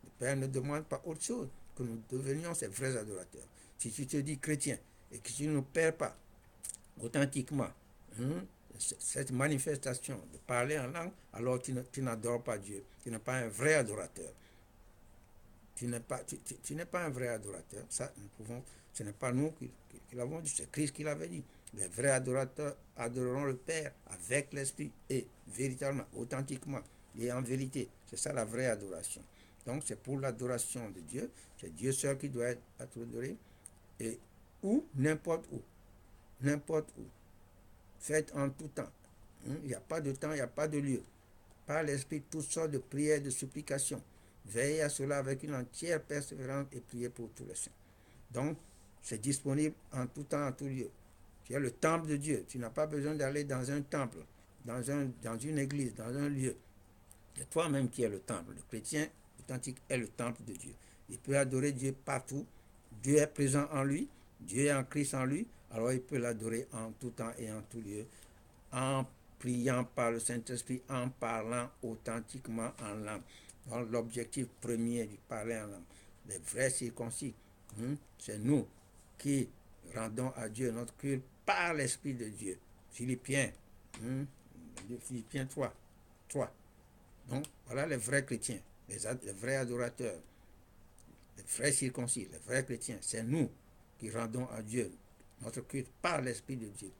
Le Père ne demande pas autre chose que nous devenions ces vrais adorateurs. Si tu te dis chrétien et que tu ne perds pas authentiquement cette manifestation de parler en langue, alors tu n'adores pas Dieu. Tu n'es pas un vrai adorateur. Tu n'es pas un vrai adorateur. Ça, ce n'est pas nous qui l'avons dit, c'est Christ qui l'avait dit. Les vrais adorateurs adoreront le Père avec l'esprit et véritablement, authentiquement et en vérité. C'est ça la vraie adoration. Donc c'est pour l'adoration de Dieu. C'est Dieu seul qui doit être adoré. Et où? N'importe où. N'importe où. Faites en tout temps. Il n'y a pas de temps, il n'y a pas de lieu. Par l'esprit, toutes sortes de prières, de supplications. Veillez à cela avec une entière persévérance et priez pour tous les saints. Donc, c'est disponible en tout temps, en tout lieu. Tu es le temple de Dieu. Tu n'as pas besoin d'aller dans un temple, dans une église, dans un lieu. C'est toi-même qui es le temple. Le chrétien authentique est le temple de Dieu. Il peut adorer Dieu partout. Dieu est présent en lui. Dieu est en Christ en lui. Alors il peut l'adorer en tout temps et en tout lieu, en priant par le Saint-Esprit, en parlant authentiquement en langue. Donc l'objectif premier du parler en langue, les vrais circoncis, c'est nous qui rendons à Dieu notre culte par l'Esprit de Dieu. Philippiens, Philippiens 3. Donc voilà les vrais chrétiens, les vrais adorateurs, les vrais circoncis, les vrais chrétiens. C'est nous qui rendons à Dieu notre culte par l'Esprit de Dieu,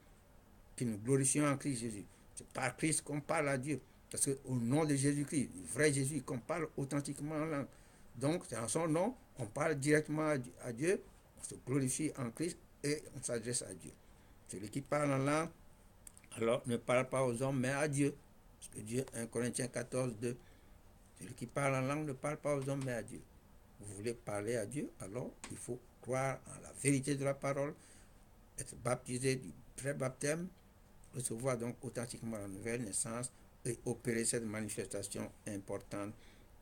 qui nous glorifions en Christ Jésus. C'est par Christ qu'on parle à Dieu. Parce qu'au nom de Jésus-Christ, le vrai Jésus, qu'on parle authentiquement en langue. Donc, c'est en son nom qu'on parle directement à Dieu, on se glorifie en Christ et on s'adresse à Dieu. Celui qui parle en langue, alors ne parle pas aux hommes, mais à Dieu. Parce que Dieu, 1 Corinthiens 14, 2, celui qui parle en langue ne parle pas aux hommes, mais à Dieu. Vous voulez parler à Dieu, alors il faut croire en la vérité de la parole, être baptisé du vrai baptême, recevoir donc authentiquement la nouvelle naissance et opérer cette manifestation importante.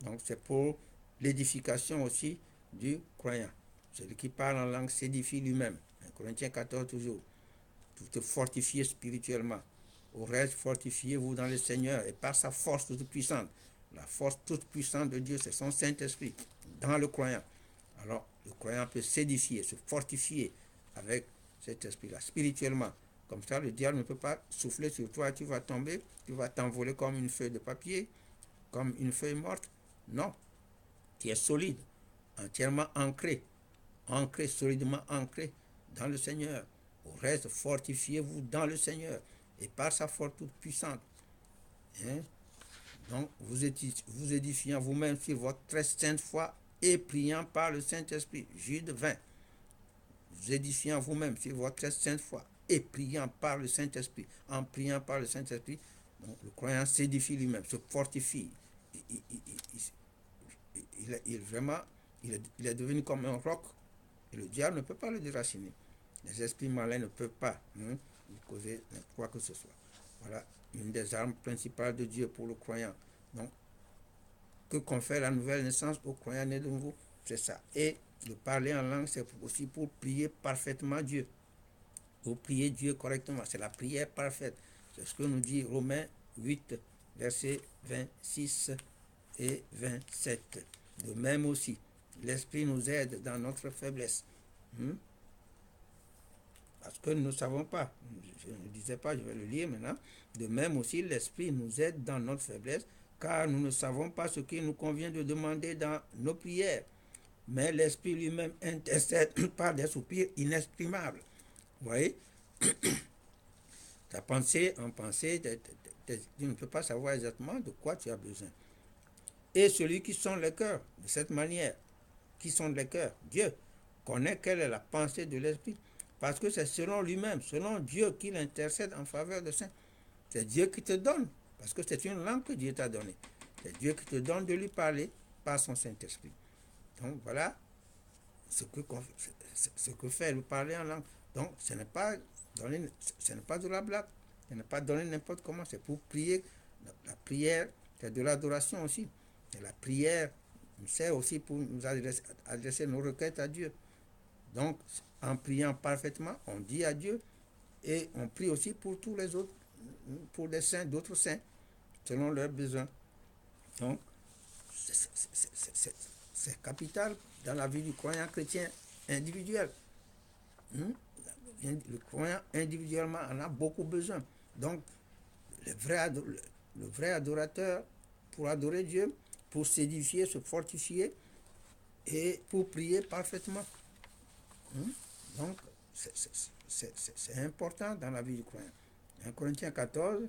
Donc c'est pour l'édification aussi du croyant. Celui qui parle en langue s'édifie lui-même. 1 Corinthiens 14 toujours. Pour te fortifier spirituellement. Au reste, fortifiez-vous dans le Seigneur et par sa force toute puissante. La force toute puissante de Dieu, c'est son Saint-Esprit dans le croyant. Alors, le croyant peut s'édifier, se fortifier avec cet esprit-là, spirituellement. Comme ça, le diable ne peut pas souffler sur toi, tu vas tomber, tu vas t'envoler comme une feuille de papier, comme une feuille morte. Non, tu es solide, entièrement ancré, solidement ancré dans le Seigneur. Au reste, fortifiez-vous dans le Seigneur et par sa force toute puissante. Hein? Donc, vous édifiant vous-même sur votre très sainte foi et priant par le Saint-Esprit. Jude 20. Vous édifiant vous-même sur votre très sainte foi et priant par le Saint-Esprit. En priant par le Saint-Esprit, donc, le croyant s'édifie lui-même, se fortifie. Il est devenu comme un roc et le diable ne peut pas le déraciner. Les esprits malins ne peuvent pas lui causer quoi que ce soit. Voilà une des armes principales de Dieu pour le croyant. Donc, que confère la nouvelle naissance au croyant né de nouveau? C'est ça. Et de parler en langue, c'est aussi pour prier parfaitement Dieu. Pour prier Dieu correctement. C'est la prière parfaite. C'est ce que nous dit Romains 8, versets 26 et 27. De même aussi, l'Esprit nous aide dans notre faiblesse. Parce que nous ne savons pas. Je ne disais pas, je vais le lire maintenant. De même aussi, l'Esprit nous aide dans notre faiblesse, car nous ne savons pas ce qu'il nous convient de demander dans nos prières. Mais l'Esprit lui-même intercède par des soupirs inexprimables. Vous voyez? Ta pensée, en pensée, tu ne peux pas savoir exactement de quoi tu as besoin. Et celui qui sonde les cœurs, de cette manière, qui sonde les cœurs, Dieu, connaît quelle est la pensée de l'Esprit. Parce que c'est selon lui-même, selon Dieu qu'il intercède en faveur de saints. C'est Dieu qui te donne, parce que c'est une langue que Dieu t'a donnée. C'est Dieu qui te donne de lui parler par son Saint-Esprit. Donc voilà ce que fait le parler en langue. Donc ce n'est pas de la blague, ce n'est pas donné n'importe comment, c'est pour prier. La prière, c'est de l'adoration aussi. Et la prière sert aussi pour nous adresser nos requêtes à Dieu. Donc, en priant parfaitement, on dit à Dieu et on prie aussi pour tous les autres, pour les saints, d'autres saints, selon leurs besoins. Donc, c'est capital dans la vie du croyant chrétien individuel. Le croyant individuellement en a beaucoup besoin. Donc, le vrai adorateur, pour adorer Dieu, pour s'édifier, se fortifier et pour prier parfaitement. Donc, c'est important dans la vie du croyant. 1 Corinthiens 14,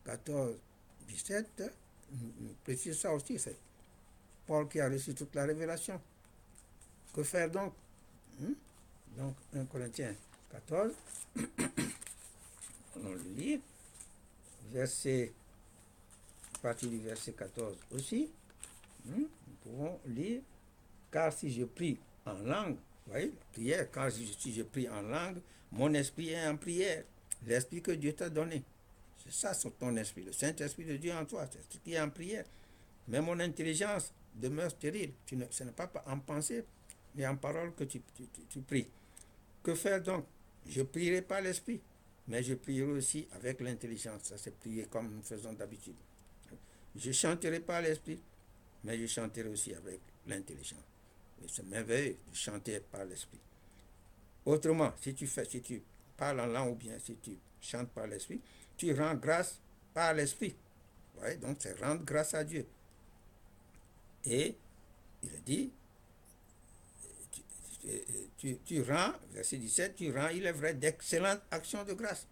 14, 17, nous précise ça aussi. C'est Paul qui a reçu toute la révélation. Que faire donc? Donc, 1 Corinthiens 14, on le lit, à partir du verset 14 aussi, nous pouvons lire, car si je prie en langue, vous voyez, prière, quand si je prie en langue, mon esprit est en prière, l'esprit que Dieu t'a donné. C'est ça, c'est ton esprit, le Saint-Esprit de Dieu en toi, c'est ce qui est en prière. Mais mon intelligence demeure stérile. Ce n'est pas en pensée, mais en parole que tu pries. Que faire donc? Je prierai pas l'esprit, mais je prierai aussi avec l'intelligence. Ça, c'est prier comme nous faisons d'habitude. Je chanterai pas l'esprit, mais je chanterai aussi avec l'intelligence. Et c'est merveilleux de chanter par l'esprit. Autrement, si tu parles en langue ou bien si tu chantes par l'esprit, tu rends grâce par l'esprit. Ouais, donc c'est rendre grâce à Dieu. Et il dit, tu rends, verset 17, tu rends, il est vrai, d'excellentes actions de grâce.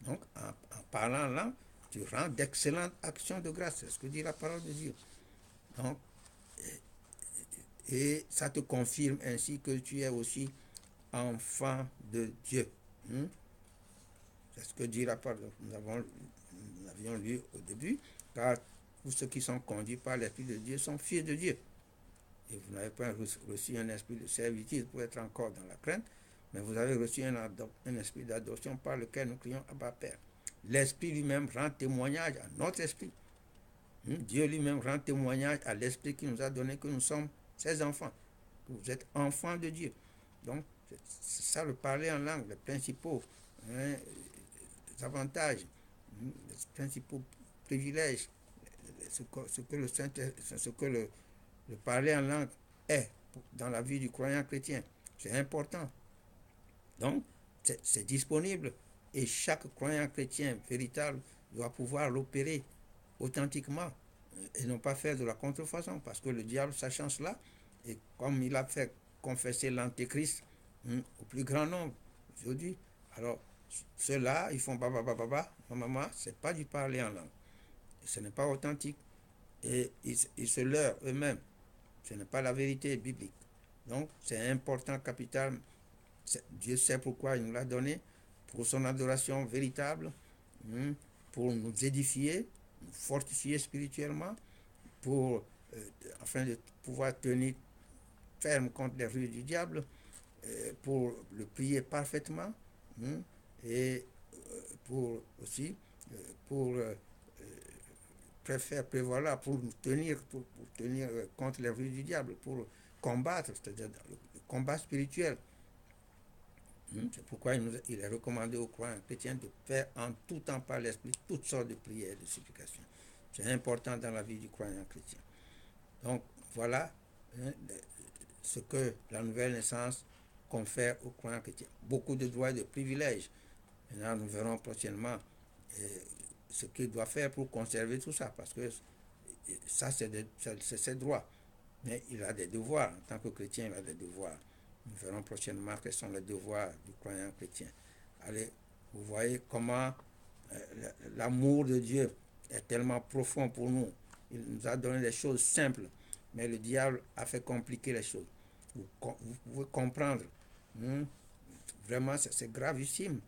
Donc, en parlant en langue, tu rends d'excellentes actions de grâce. C'est ce que dit la parole de Dieu. Donc, et ça te confirme ainsi que tu es aussi enfant de Dieu. C'est ce que dit la parole. Nous avions lu au début, car tous ceux qui sont conduits par l'Esprit de Dieu sont fils de Dieu. Et vous n'avez pas reçu un esprit de servitude pour être encore dans la crainte, mais vous avez reçu un esprit d'adoption par lequel nous crions Abba Père. L'Esprit lui-même rend témoignage à notre esprit. Dieu lui-même rend témoignage à l'Esprit qui nous a donné que nous sommes ses enfants, que vous êtes enfants de Dieu. Donc, c'est ça le parler en langue, les principaux les avantages, les principaux privilèges, ce que le parler en langue est dans la vie du croyant chrétien. C'est important. Donc, c'est disponible. Et chaque croyant chrétien véritable doit pouvoir l'opérer authentiquement et non pas faire de la contrefaçon. Parce que le diable, sachant cela, et comme il a fait confesser l'antéchrist au plus grand nombre aujourd'hui, alors ceux-là, ils font baba, maman, c'est pas du parler en langue. Ce n'est pas authentique. Et ils se leurrent eux-mêmes. Ce n'est pas la vérité biblique. Donc, c'est important, capital. Dieu sait pourquoi il nous l'a donné, pour son adoration véritable, pour nous édifier, nous fortifier spirituellement, pour, afin de pouvoir tenir ferme contre les ruses du diable, pour le prier parfaitement, et pour aussi, pour prévoir là, pour nous tenir, pour tenir contre les ruses du diable, pour combattre, c'est-à-dire le combat spirituel. C'est pourquoi il est recommandé aux croyants chrétiens de faire en tout temps par l'Esprit toutes sortes de prières et de supplications. C'est important dans la vie du croyant chrétien. Donc voilà ce que la nouvelle naissance confère aux croyants chrétiens. Beaucoup de droits et de privilèges. Maintenant, nous verrons prochainement ce qu'il doit faire pour conserver tout ça, parce que ça, c'est ses droits. Mais il a des devoirs. En tant que chrétien, il a des devoirs. Nous verrons prochainement quels sont les devoirs du croyant chrétien. Allez, vous voyez comment l'amour de Dieu est tellement profond pour nous. Il nous a donné des choses simples, mais le diable a fait compliquer les choses. Vous pouvez comprendre. Vraiment, c'est gravissime.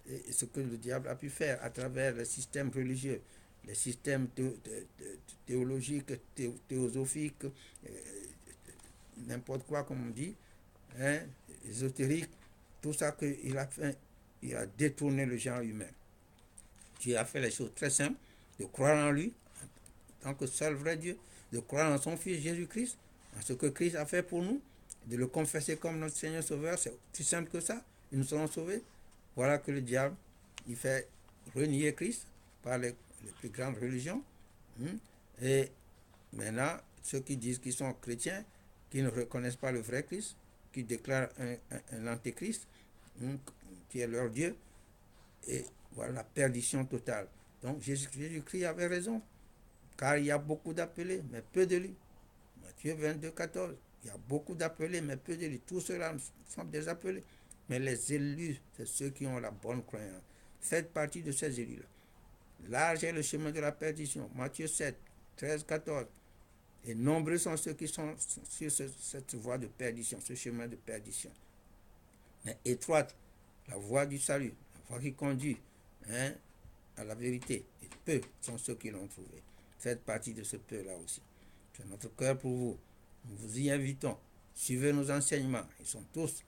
Et ce que le diable a pu faire à travers les systèmes religieux, les systèmes théologiques, théosophiques, n'importe quoi comme on dit, ésotérique, tout ça qu'il a fait, il a détourné le genre humain. Dieu a fait les choses très simples, de croire en lui, en tant que seul vrai Dieu, de croire en son Fils Jésus-Christ, en ce que Christ a fait pour nous, de le confesser comme notre Seigneur Sauveur, c'est aussi simple que ça, et nous serons sauvés. Voilà que le diable, il fait renier Christ par les plus grandes religions. Et maintenant, ceux qui disent qu'ils sont chrétiens, qui ne reconnaissent pas le vrai Christ, qui déclarent un antéchrist, qui est leur Dieu, et voilà la perdition totale. Donc Jésus-Christ avait raison, car il y a beaucoup d'appelés, mais peu d'élus. Matthieu 22, 14. Il y a beaucoup d'appelés, mais peu d'élus. Tous ceux-là sont des appelés. Mais les élus, c'est ceux qui ont la bonne croyance. Faites partie de ces élus-là. Large est le chemin de la perdition. Matthieu 7, 13, 14. Et nombreux sont ceux qui sont sur cette voie de perdition, ce chemin de perdition. Mais étroite, la voie du salut, la voie qui conduit à la vérité. Et peu sont ceux qui l'ont trouvé. Faites partie de ce peu-là aussi. C'est notre cœur pour vous. Nous vous y invitons. Suivez nos enseignements. Ils sont tous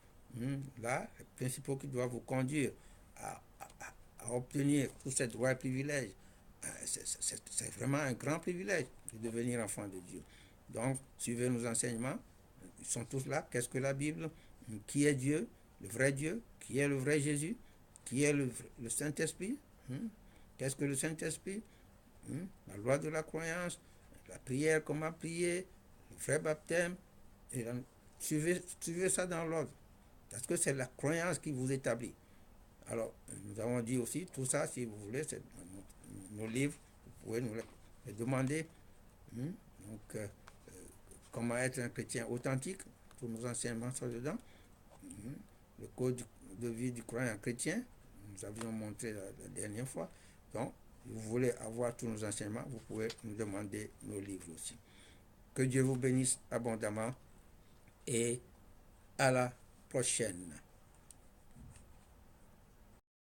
là, les principaux qui doivent vous conduire à obtenir tous ces droits et privilèges. C'est vraiment un grand privilège de devenir enfant de Dieu. Donc, suivez nos enseignements. Ils sont tous là. Qu'est-ce que la Bible? Qui est Dieu? Le vrai Dieu? Qui est le vrai Jésus? Qui est le Saint-Esprit? Qu'est-ce que le Saint-Esprit? La loi de la croyance, la prière, comment prier, le vrai baptême. Et suivez ça dans l'ordre. Parce que c'est la croyance qui vous établit. Alors, nous avons dit aussi, tout ça, si vous voulez, c'est nos livres, vous pouvez nous les demander. Donc, comment être un chrétien authentique, tous nos enseignements sont dedans. Le code de vie du croyant chrétien, nous avions montré la dernière fois. Donc, si vous voulez avoir tous nos enseignements, vous pouvez nous demander nos livres aussi. Que Dieu vous bénisse abondamment et à la prochaine.